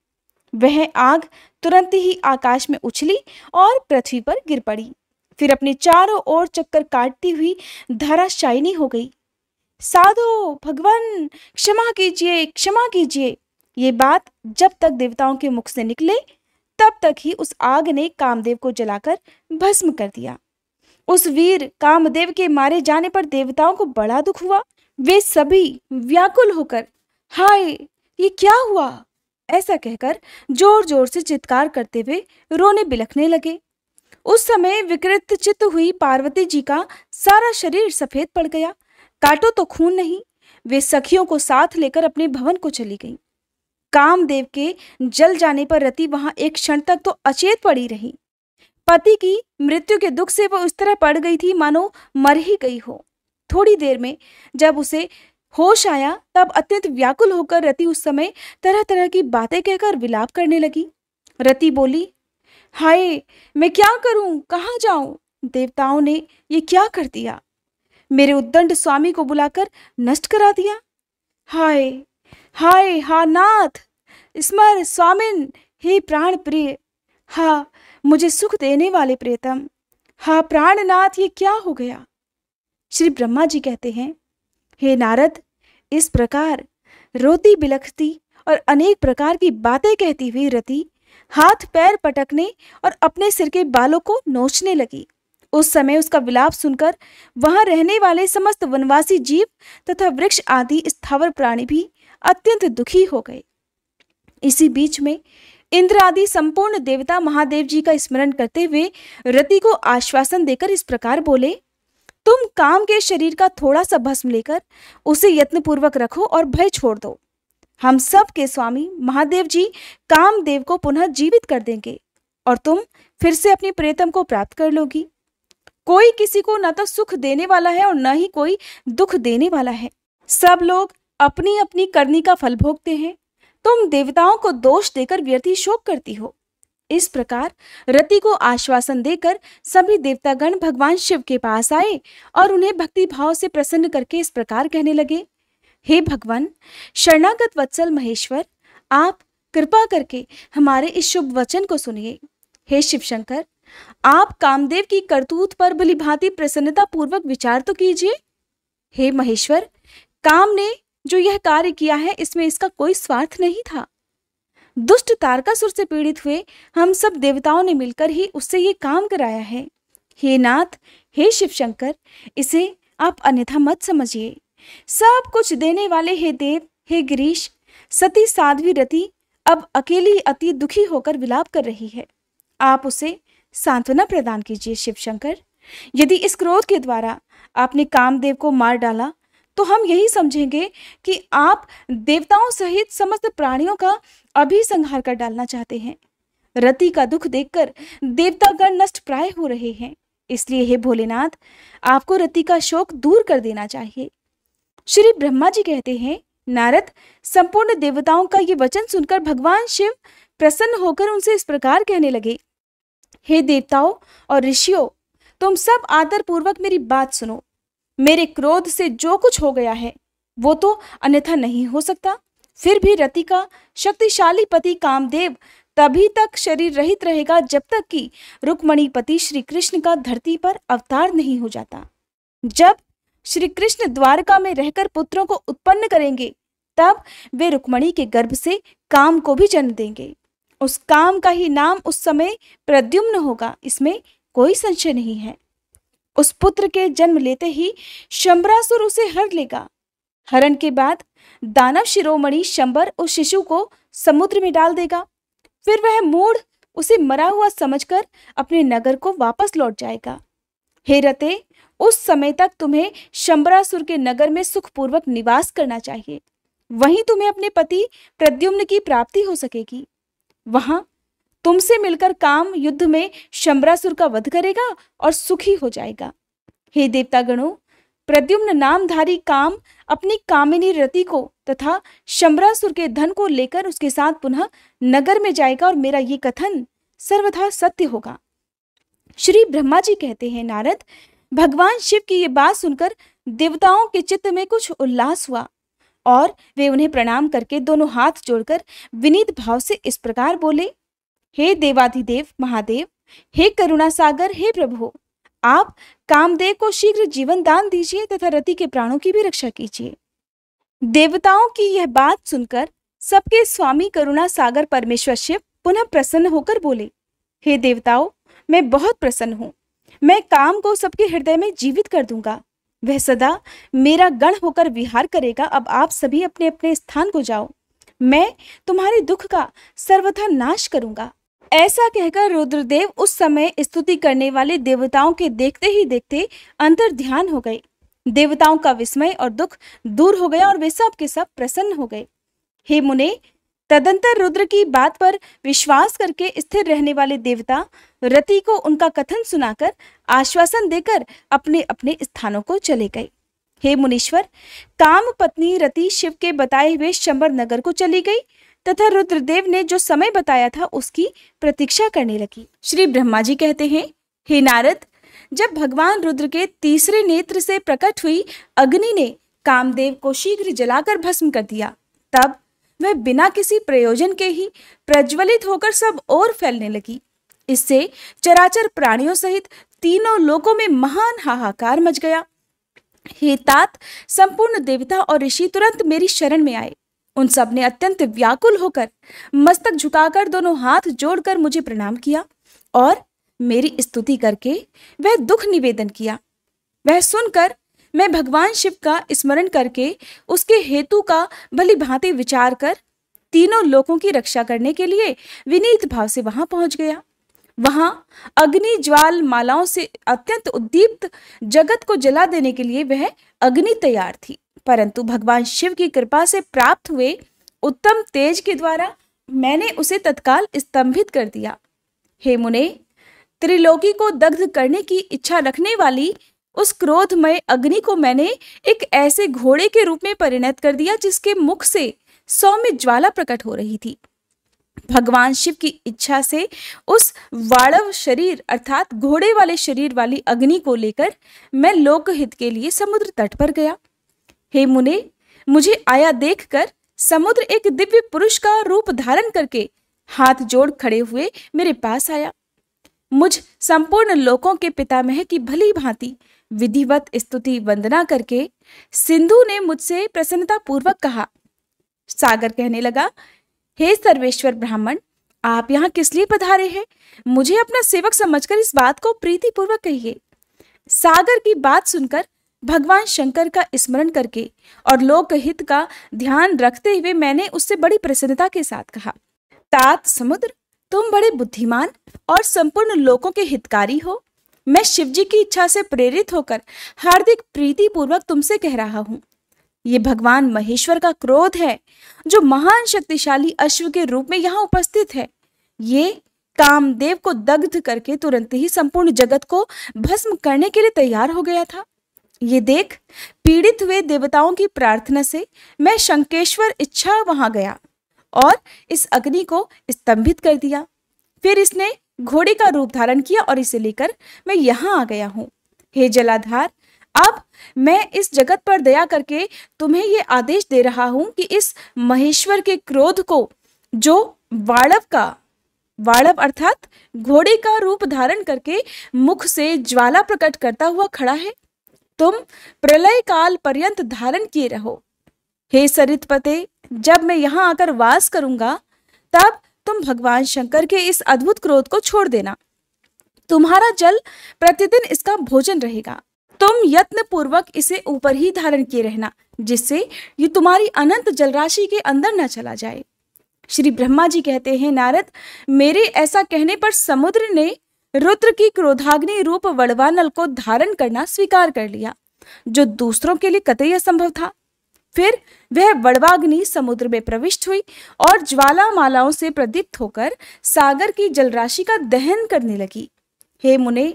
वह आग तुरंत ही आकाश में उछली और पृथ्वी पर गिर पड़ी। फिर अपने चारों ओर चक्कर काटती हुई धराशायिनी हो गई। साधो भगवान, क्षमा कीजिए, क्षमा कीजिए। ये बात जब तक देवताओं के मुख से निकले तब तक ही उस आग ने कामदेव को जलाकर भस्म कर दिया। उस वीर कामदेव के मारे जाने पर देवताओं को बड़ा दुख हुआ। वे सभी व्याकुल होकर, हाय, ये क्या हुआ, ऐसा कहकर जोर जोर से चित्कार करते हुए रोने बिलखने लगे। उस समय विकृत चित्त हुई पार्वती जी का सारा शरीर सफेद पड़ गया। काटो तो खून नहीं। वे सखियों को साथ लेकर अपने भवन को चली गईं। कामदेव के जल जाने पर रति वहां एक क्षण तक तो अचेत पड़ी रही। पति की मृत्यु के दुख से वह उस तरह पड़ गई थी मानो मर ही गई हो। थोड़ी देर में जब उसे होश आया तब अत्यंत व्याकुल होकर रति उस समय तरह तरह की बातें कहकर विलाप करने लगी। रति बोली, हाय, मैं क्या करूं, कहाँ जाऊं? देवताओं ने ये क्या कर दिया? मेरे उद्दंड स्वामी को बुलाकर नष्ट करा दिया। हाय हाय, हा नाथ, स्मर स्वामिन, हे प्राण प्रिय, हा मुझे सुख देने वाले प्रियतम, हा प्राणनाथ, ये क्या हो गया? श्री ब्रह्मा जी कहते हैं, हे नारद, इस प्रकार रोती बिलखती और अनेक प्रकार की बातें कहती हुई रति हाथ पैर पटकने और अपने सिर के बालों को नोचने लगी। उस समय उसका विलाप सुनकर वहां रहने वाले समस्त वनवासी जीव तथा वृक्ष आदि स्थावर प्राणी भी अत्यंत दुखी हो गए। इसी बीच में इंद्र आदि संपूर्ण देवता महादेव जी का स्मरण करते हुए रति को आश्वासन देकर इस प्रकार बोले, तुम काम के शरीर का थोड़ा सा भस्म लेकर उसे यत्नपूर्वक रखो और भय छोड़ दो। हम सब के स्वामी महादेव जी कामदेव को पुनः जीवित कर देंगे और तुम फिर से अपनी प्रियतम को प्राप्त कर लोगी। कोई किसी को न तो सुख देने वाला है और न ही कोई दुख देने वाला है। सब लोग अपनी अपनी करनी का फल भोगते हैं। तुम देवताओं को दोष देकर व्यर्थ शोक करती हो। इस प्रकार रति को आश्वासन देकर सभी देवतागण भगवान शिव के पास आए और उन्हें भक्ति भाव से प्रसन्न करके इस प्रकार कहने लगे, हे भगवान, शरणागत वत्सल महेश्वर, आप कृपा करके हमारे इस शुभ वचन को सुनिए। हे शिव शंकर, आप कामदेव की करतूत पर भली भांति प्रसन्नता पूर्वक विचार तो कीजिए। हे महेश्वर, काम ने जो यह कार्य किया है इसमें इसका कोई स्वार्थ नहीं था। दुष्ट तारकासुर से पीड़ित हुए हम सब देवताओं ने मिलकर ही उससे ये काम कराया है। हे नाथ, हे शिव शंकर, इसे आप अन्यथा मत समझिए। सब कुछ देने वाले हे देव, हे गिरीश, सती साध्वी रति अब अकेली अति दुखी होकर विलाप कर रही है। आप उसे सांत्वना प्रदान कीजिए शिव शंकर। यदि इस क्रोध के द्वारा आपने कामदेव को मार डाला तो हम यही समझेंगे कि आप देवताओं सहित समस्त प्राणियों का अभी संहार कर डालना चाहते हैं। रति का दुख देखकर देवतागण नष्ट प्राय हो रहे हैं, इसलिए हे भोलेनाथ, आपको रति का शोक दूर कर देना चाहिए। श्री ब्रह्मा जी कहते हैं, नारद, संपूर्ण देवताओं का ये वचन सुनकर भगवान शिव प्रसन्न होकर उनसे इस प्रकार कहने लगे, हे देवताओं और ऋषियों, तुम सब आदर पूर्वक मेरी बात सुनो। मेरे क्रोध से जो कुछ हो गया है वो तो अन्यथा नहीं हो सकता। फिर भी रति का शक्तिशाली पति कामदेव तभी तक शरीर रहित रहेगा जब तक कि रुक्मणीपति श्री कृष्ण का धरती पर अवतार नहीं हो जाता। जब श्री कृष्ण द्वारका में रहकर पुत्रों को उत्पन्न करेंगे तब वे रुक्मणी के गर्भ से काम को भी जन्म देंगे। उस काम का ही नाम उस समय प्रद्युम्न होगा, इसमें कोई संशय नहीं है। उस पुत्र के जन्म लेते ही शंबरासुर उसे हर लेगा। हरण के बाद दानव शिरोमणि शंबर उस शिशु को समुद्र में डाल देगा। फिर वह मूढ़ उसे मरा हुआ समझकर अपने नगर को वापस लौट जाएगा। हे रते, उस समय तक तुम्हें शंबरासुर के नगर में सुखपूर्वक निवास करना चाहिए। वहीं तुम्हें अपने पति प्रद्युम्न की प्राप्ति हो सकेगी। वहां तुमसे मिलकर काम युद्ध में शंबरासुर का वध करेगा और सुखी हो जाएगा। हे देवतागणों, प्रद्युम्न नामधारी काम अपनी कामिनी रति को तथा शंबरासुर के धन को लेकर उसके साथ पुनः नगर में जाएगा और मेरा ये कथन सर्वथा सत्य होगा। श्री ब्रह्मा जी कहते हैं, नारद, भगवान शिव की ये बात सुनकर देवताओं के चित्त में कुछ उल्लास हुआ और वे उन्हें प्रणाम करके दोनों हाथ जोड़कर विनीत भाव से इस प्रकार बोले, हे देवाधिदेव महादेव, हे करुणा सागर, हे प्रभु, आप कामदेव को शीघ्र जीवन दान दीजिए तथा रति के प्राणों की भी रक्षा कीजिए। देवताओं की यह बात सुनकर सबके स्वामी करुणा सागर परमेश्वर शिव पुनः प्रसन्न होकर बोले, हे देवताओं, मैं बहुत प्रसन्न हूं। मैं काम को सबके हृदय में जीवित कर दूंगा। वह सदा मेरा गण होकर विहार करेगा। अब आप सभी अपने अपने स्थान को जाओ। मैं तुम्हारे दुख का सर्वथा नाश करूंगा। ऐसा कहकर रुद्रदेव उस समय स्तुति करने वाले देवताओं के देखते ही देखते अंतर ध्यान हो गए। देवताओं का विस्मय और दुख दूर हो गया और वे सब के सब प्रसन्न हो गए। हे मुने, तदंतर रुद्र की बात पर विश्वास करके स्थिर रहने वाले देवता रति को उनका कथन सुनाकर आश्वासन देकर अपने अपने स्थानों को चले गए। हे मुनीश्वर, काम पत्नी रति शिव के बताए हुए शंबर नगर को चली गई तथा रुद्रदेव ने जो समय बताया था उसकी प्रतीक्षा करने लगी। श्री ब्रह्मा जी कहते हैं, हे नारद, जब भगवान रुद्र के तीसरे नेत्र से प्रकट हुई अग्नि ने कामदेव को शीघ्र जलाकर भस्म कर दिया, तब वह बिना किसी प्रयोजन के ही प्रज्वलित होकर सब ओर फैलने लगी। इससे चराचर प्राणियों सहित तीनों लोकों में महान हाहाकार मच गया। हे तात, संपूर्ण देवता और ऋषि तुरंत मेरी शरण में आए। उन सब ने अत्यंत व्याकुल होकर मस्तक झुकाकर दोनों हाथ जोड़कर मुझे प्रणाम किया और मेरी स्तुति करके वह दुख निवेदन किया। वह सुनकर मैं भगवान शिव का स्मरण करके उसके हेतु का भली भांति विचार कर तीनों लोकों की रक्षा करने के लिए विनीत भाव से वहां पहुंच गया। वहां अग्नि ज्वाल मालाओं से अत्यंत उद्दीप्त जगत को जला देने के लिए वह अग्नि तैयार थी, परंतु भगवान शिव की कृपा से प्राप्त हुए उत्तम तेज के द्वारा मैंने उसे तत्काल स्तंभित कर दिया। हे मुने, त्रिलोकी को दग्ध करने की इच्छा रखने वाली उस क्रोधमय अग्नि को मैंने एक ऐसे घोड़े के रूप में परिणत कर दिया जिसके मुख से सौम्य ज्वाला प्रकट हो रही थी। भगवान शिव की इच्छा से उस वाड़व शरीर अर्थात घोड़े वाले शरीर वाली अग्नि को लेकर मैं लोकहित के लिए समुद्र तट पर गया। हे मुने, मुझे आया देखकर समुद्र एक दिव्य पुरुष का रूप धारण करके हाथ जोड़ खड़े हुए मेरे पास आया। मुझ संपूर्ण लोकों के पितामह की भली भांति विधिवत स्तुति वंदना करके सिंधु ने मुझसे प्रसन्नता पूर्वक कहा। सागर कहने लगा, हे सर्वेश्वर ब्राह्मण, आप यहाँ किस लिए पधारे हैं? मुझे अपना सेवक समझकर इस बात को प्रीतिपूर्वक कहिए। सागर की बात सुनकर भगवान शंकर का स्मरण करके और लोकहित का ध्यान रखते हुए मैंने उससे बड़ी प्रसन्नता के साथ कहा, तात समुद्र, तुम बड़े बुद्धिमान और संपूर्ण लोकों के हितकारी हो। मैं शिवजी की इच्छा से प्रेरित होकर हार्दिक प्रीतिपूर्वक तुमसे कह रहा हूं, ये भगवान महेश्वर का क्रोध है जो महान शक्तिशाली अश्व के रूप में यहाँ उपस्थित है। ये कामदेव को दग्ध करके तुरंत ही संपूर्ण जगत को भस्म करने के लिए तैयार हो गया था। ये देख पीड़ित हुए देवताओं की प्रार्थना से मैं शंकेश्वर इच्छा वहां गया और इस अग्नि को स्तंभित कर दिया। फिर इसने घोड़े का रूप धारण किया और इसे लेकर मैं यहाँ आ गया हूँ। हे जलाधार, अब मैं इस जगत पर दया करके तुम्हें ये आदेश दे रहा हूं कि इस महेश्वर के क्रोध को, जो वाड़व अर्थात घोड़े का रूप धारण करके मुख से ज्वाला प्रकट करता हुआ खड़ा है, तुम प्रलय काल पर्यंत धारण किए रहो। हे सरितपते, जब मैं यहाँ आकर वास करूंगा तब तुम भगवान शंकर के इस अद्भुत क्रोध को छोड़ देना। तुम्हारा जल प्रतिदिन इसका भोजन रहेगा। तुम यत्न पूर्वक इसे ऊपर ही धारण किए रहना, जिससे ये तुम्हारी अनंत जलराशि के अंदर न चला जाए। श्री ब्रह्मा जी कहते हैं, नारद, मेरे ऐसा कहने पर समुद्र ने रुद्र की क्रोधाग्नि रूप वड़वानल को धारण करना स्वीकार कर लिया, जो दूसरों के लिए कतई असंभव था। फिर वह वड़वाग्नि समुद्र में प्रविष्ट हुई और ज्वाला मालाओं से प्रदीप्त होकर सागर की जलराशि का दहन करने लगी। हे मुने,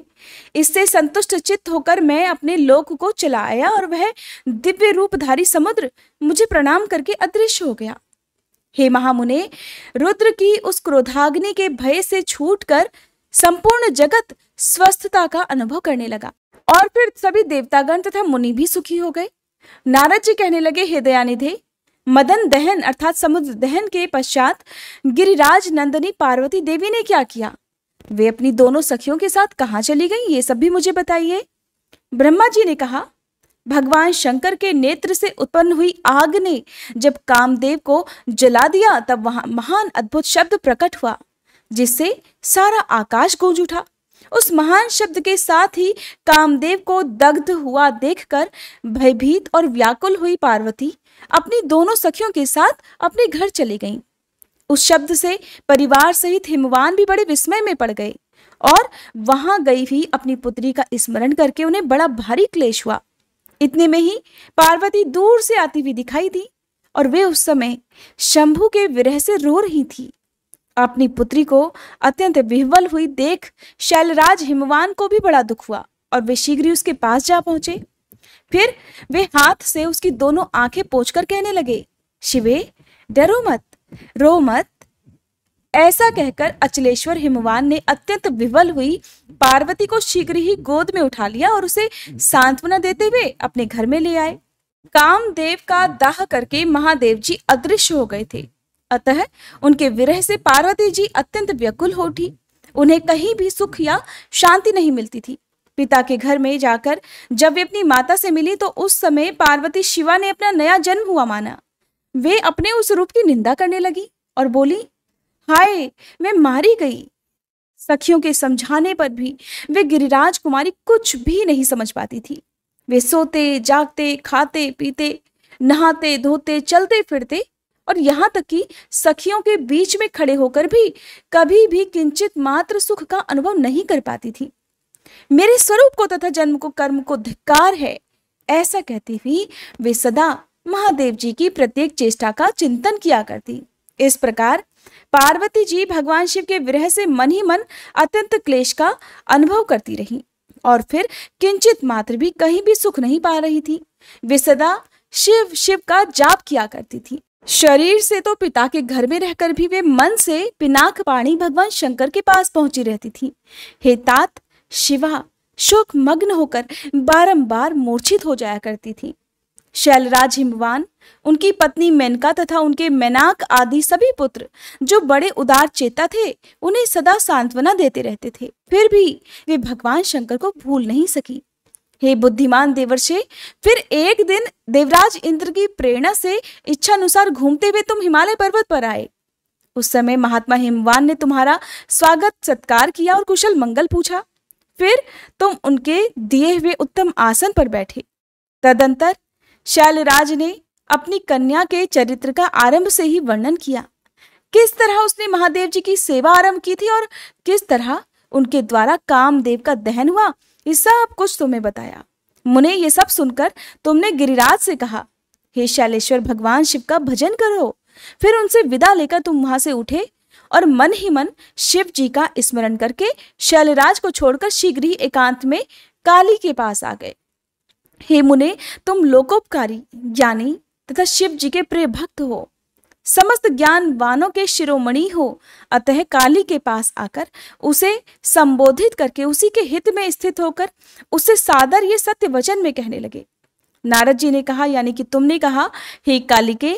इससे संतुष्ट चित्त होकर मैं अपने लोक को चला आया और वह दिव्य रूपधारी समुद्र मुझे प्रणाम करके अदृश्य हो गया। हे महामुने, रुद्र की उस क्रोधाग्नि के भय से छूटकर संपूर्ण जगत स्वस्थता का अनुभव करने लगा और फिर सभी देवतागण तथा मुनि भी सुखी हो गए। नारद जी कहने लगे, हे दयानिधे, मदन दहन अर्थात समुद्र दहन के पश्चात गिरिराज नंदनी पार्वती देवी ने क्या किया? वे अपनी दोनों सखियों के साथ कहाँ चली गईं, ये सब भी मुझे बताइए। ब्रह्मा जी ने कहा, भगवान शंकर के नेत्र से उत्पन्न हुई आग ने जब कामदेव को जला दिया तब वहां महान अद्भुत शब्द प्रकट हुआ, जिससे सारा आकाश गूंज उठा। उस महान शब्द के साथ ही कामदेव को दग्ध हुआ देखकर भयभीत और व्याकुल हुई पार्वती अपनी दोनों सखियों के साथ अपने घर चली गईं। उस शब्द से परिवार सहित हिमवान भी बड़े विस्मय में पड़ गए और वहां गई हुई अपनी पुत्री का स्मरण करके उन्हें बड़ा भारी क्लेश हुआ। इतने में ही पार्वती दूर से आती हुई दिखाई दी और वे उस समय शंभु के विरह से रो रही थी। अपनी पुत्री को अत्यंत विह्वल हुई देख शैलराज हिमवान को भी बड़ा दुख हुआ और वे शीघ्र ही उसके पास जा पहुंचे। फिर वे हाथ से उसकी दोनों आंखें पोंछकर कहने लगे, शिवे, डरो मत, रो मत। ऐसा कहकर अचलेश्वर हिमवान ने अत्यंत विह्वल हुई पार्वती को शीघ्र ही गोद में उठा लिया और उसे सांत्वना देते हुए अपने घर में ले आए। कामदेव का दाह करके महादेव जी अदृश्य हो गए थे, अतः उनके विरह से पार्वती जी अत्यंत व्याकुल हो उठी। उन्हें कहीं भी सुख या शांति नहीं मिलती थी। पिता के घर में जाकर जब वे अपनी माता से मिली तो उस समय पार्वती शिवा ने अपना नया जन्म हुआ माना। वे अपने उस रूप की निंदा करने लगी और बोली, हाय, मैं मारी गई। सखियों के समझाने पर भी वे गिरिराज कुमारी कुछ भी नहीं समझ पाती थी। वे सोते, जागते, खाते, पीते, नहाते, धोते, चलते फिरते और यहाँ तक कि सखियों के बीच में खड़े होकर भी कभी भी किंचित मात्र सुख का अनुभव नहीं कर पाती थी। मेरे स्वरूप को तथा जन्म को, कर्म को धिक्कार है, ऐसा कहती हुई वे सदा महादेव जी की प्रत्येक चेष्टा का चिंतन किया करती। इस प्रकार पार्वती जी भगवान शिव के विरह से मन ही मन अत्यंत क्लेश का अनुभव करती रही और फिर किंचित मात्र भी कहीं भी सुख नहीं पा रही थी। वे सदा शिव शिव का जाप किया करती थी। शरीर से तो पिता के घर में रहकर भी वे मन से पिनाक पाणी भगवान शंकर के पास पहुंची रहती थी। हे तात, शिवा शोक मग्न होकर बारंबार मूर्छित हो जाया करती थी। शैलराज हिमवान, उनकी पत्नी मेनका तथा उनके मेनाक आदि सभी पुत्र जो बड़े उदार चेता थे, उन्हें सदा सांत्वना देते रहते थे। फिर भी वे भगवान शंकर को भूल नहीं सकी। हे बुद्धिमान देवर्षे, फिर एक दिन देवराज इंद्र की प्रेरणा से इच्छा अनुसार घूमते हुए तुम हिमालय पर्वत पर आए। उस समय महात्मा हिमवान ने तुम्हारा स्वागत सत्कार किया और कुशल मंगल पूछा। फिर तुम उनके दिए हुए उत्तम आसन पर बैठे। तदंतर शैलराज ने अपनी कन्या के चरित्र का आरंभ से ही वर्णन किया। किस तरह उसने महादेव जी की सेवा आरंभ की थी और किस तरह उनके द्वारा कामदेव का दहन हुआ, ये सब कुछ तुम्हें बताया। मुने, ये सब सुनकर तुमने गिरिराज से कहा, हे शैलेश्वर, भगवान शिव का भजन करो। फिर उनसे विदा लेकर तुम वहां से उठे और मन ही मन शिव जी का स्मरण करके शैलराज को छोड़कर शीघ्र ही एकांत में काली के पास आ गए। हे मुने, तुम लोकोपकारी, ज्ञानी तथा शिव जी के प्रिय भक्त हो, समस्त ज्ञानवानों के शिरोमणि हो। अतः काली के पास आकर उसे संबोधित करके उसी के हित में स्थित होकर उससे सादर ये सत्य वचन में कहने लगे। नारद जी ने कहा, यानी कि तुमने कहा, हे कालिके,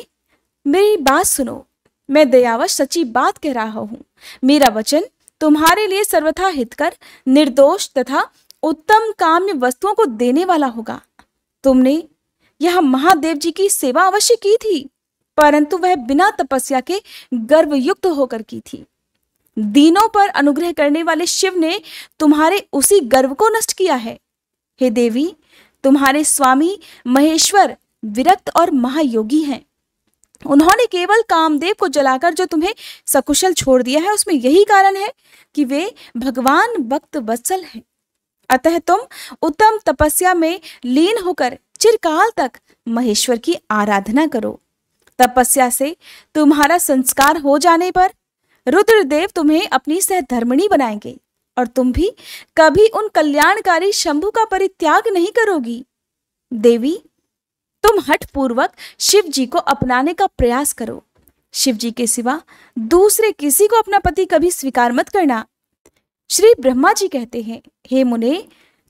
मेरी बात सुनो, मैं दयावश सच्ची बात कह रहा हूं। मेरा वचन तुम्हारे लिए सर्वथा हितकर, निर्दोष तथा उत्तम काम्य वस्तुओं को देने वाला होगा। तुमने यह महादेव जी की सेवा अवश्य की थी, परंतु वह बिना तपस्या के गर्वयुक्त होकर की थी। दीनों पर अनुग्रह करने वाले शिव ने तुम्हारे उसी गर्व को नष्ट किया है। हे देवी, तुम्हारे स्वामी महेश्वर विरक्त और महायोगी हैं। उन्होंने केवल कामदेव को जलाकर जो तुम्हें सकुशल छोड़ दिया है, उसमें यही कारण है कि वे भगवान भक्त वत्सल हैं। अतः तुम उत्तम तपस्या में लीन होकर चिरकाल तक महेश्वर की आराधना करो। तपस्या से तुम्हारा संस्कार हो जाने पर रुद्रदेव तुम्हें अपनी सहधर्मिणी बनाएंगे और तुम भी कभी उन कल्याणकारी शंभु का परित्याग नहीं करोगी। देवी, तुम हठ पूर्वक शिव जी को अपनाने का प्रयास करो। शिव जी के सिवा दूसरे किसी को अपना पति कभी स्वीकार मत करना। श्री ब्रह्मा जी कहते हैं, हे मुने,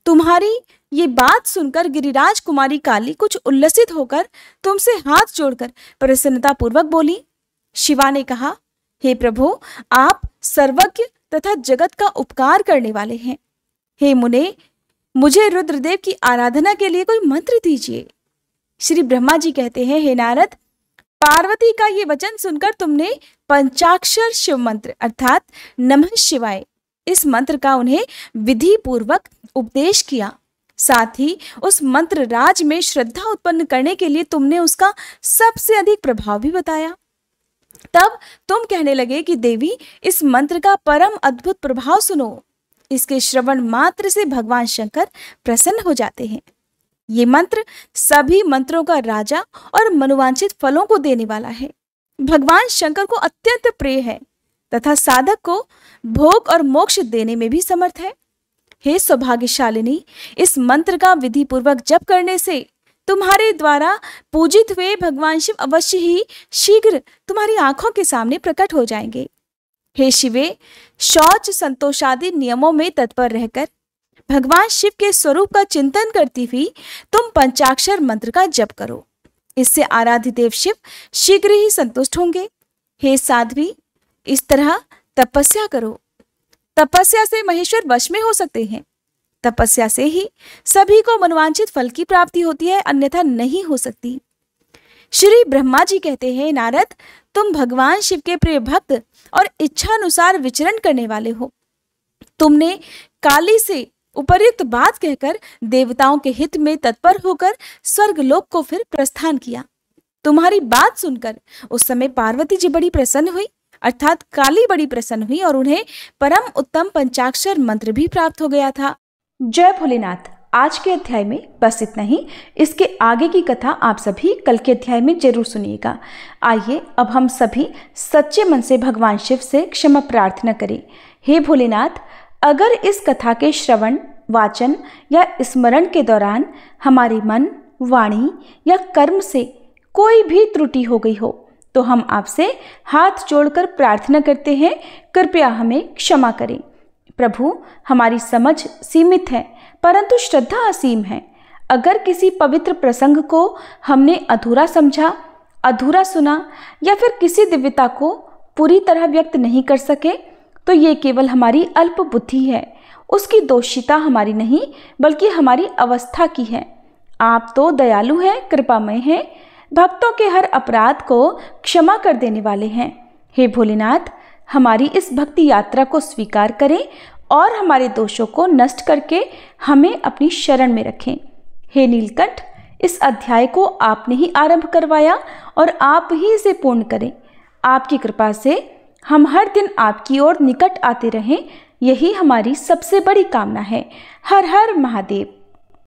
तुम्हारी ये बात सुनकर गिरिराज कुमारी काली कुछ उल्लसित होकर तुमसे हाथ जोड़कर प्रसन्नता पूर्वक बोली। शिवा ने कहा, हे प्रभु, आप सर्वज्ञ तथा जगत का उपकार करने वाले हैं। हे मुने, मुझे रुद्रदेव की आराधना के लिए कोई मंत्र दीजिए। श्री ब्रह्मा जी कहते हैं, हे नारद, पार्वती का ये वचन सुनकर तुमने पंचाक्षर शिव मंत्र अर्थात नमः शिवाय, इस मंत्र का उन्हें विधि पूर्वक उपदेश किया। साथ ही उस मंत्र राज में श्रद्धा उत्पन्न करने के लिए तुमने उसका सबसे अधिक प्रभाव भी बताया। तब तुम कहने लगे कि देवी, इस मंत्र का परम अद्भुत प्रभाव सुनो। इसके श्रवण मात्र से भगवान शंकर प्रसन्न हो जाते हैं। ये मंत्र सभी मंत्रों का राजा और मनोवांछित फलों को देने वाला है। भगवान शंकर को अत्यंत प्रिय है तथा साधक को भोग और मोक्ष देने में भी समर्थ है। हे सौभाग्यशालिनी, इस मंत्र का विधि पूर्वक जप करने से तुम्हारे द्वारा पूजित हुए भगवान शिव अवश्य ही शीघ्र तुम्हारी आंखों के सामने प्रकट हो जाएंगे। हे शिवे, शौच संतोषादि नियमों में तत्पर रहकर भगवान शिव के स्वरूप का चिंतन करती हुई तुम पंचाक्षर मंत्र का जप करो। इससे आराध्य देव शिव शीघ्र ही संतुष्ट होंगे। हे साध्वी, इस तरह तपस्या करो। तपस्या से महेश्वर वश में हो सकते हैं। तपस्या से ही सभी को मनोवांछित फल की प्राप्ति होती है, अन्यथा नहीं हो सकती। श्री ब्रह्मा जी कहते हैं, नारद, तुम भगवान शिव के प्रिय भक्त और इच्छानुसार विचरण करने वाले हो। तुमने काली से उपर्युक्त बात कहकर देवताओं के हित में तत्पर होकर स्वर्गलोक को फिर प्रस्थान किया। तुम्हारी बात सुनकर उस समय पार्वती जी बड़ी प्रसन्न हुई, अर्थात काली बड़ी प्रसन्न हुई और उन्हें परम उत्तम पंचाक्षर मंत्र भी प्राप्त हो गया था। जय भोलेनाथ। आज के अध्याय में बस इतना ही। इसके आगे की कथा आप सभी कल के अध्याय में जरूर सुनिएगा। आइए अब हम सभी सच्चे मन से भगवान शिव से क्षमा प्रार्थना करें। हे भोलेनाथ, अगर इस कथा के श्रवण, वाचन या स्मरण के दौरान हमारे मन, वाणी या कर्म से कोई भी त्रुटि हो गई हो तो हम आपसे हाथ जोड़कर प्रार्थना करते हैं, कृपया हमें क्षमा करें। प्रभु, हमारी समझ सीमित है परंतु श्रद्धा असीम है। अगर किसी पवित्र प्रसंग को हमने अधूरा समझा, अधूरा सुना या फिर किसी दिव्यता को पूरी तरह व्यक्त नहीं कर सके, तो ये केवल हमारी अल्प बुद्धि है। उसकी दोषिता हमारी नहीं बल्कि हमारी अवस्था की है। आप तो दयालु हैं, कृपामय हैं, भक्तों के हर अपराध को क्षमा कर देने वाले हैं। हे भोलेनाथ, हमारी इस भक्ति यात्रा को स्वीकार करें और हमारे दोषों को नष्ट करके हमें अपनी शरण में रखें। हे नीलकंठ, इस अध्याय को आपने ही आरंभ करवाया और आप ही इसे पूर्ण करें। आपकी कृपा से हम हर दिन आपकी ओर निकट आते रहें, यही हमारी सबसे बड़ी कामना है। हर हर महादेव।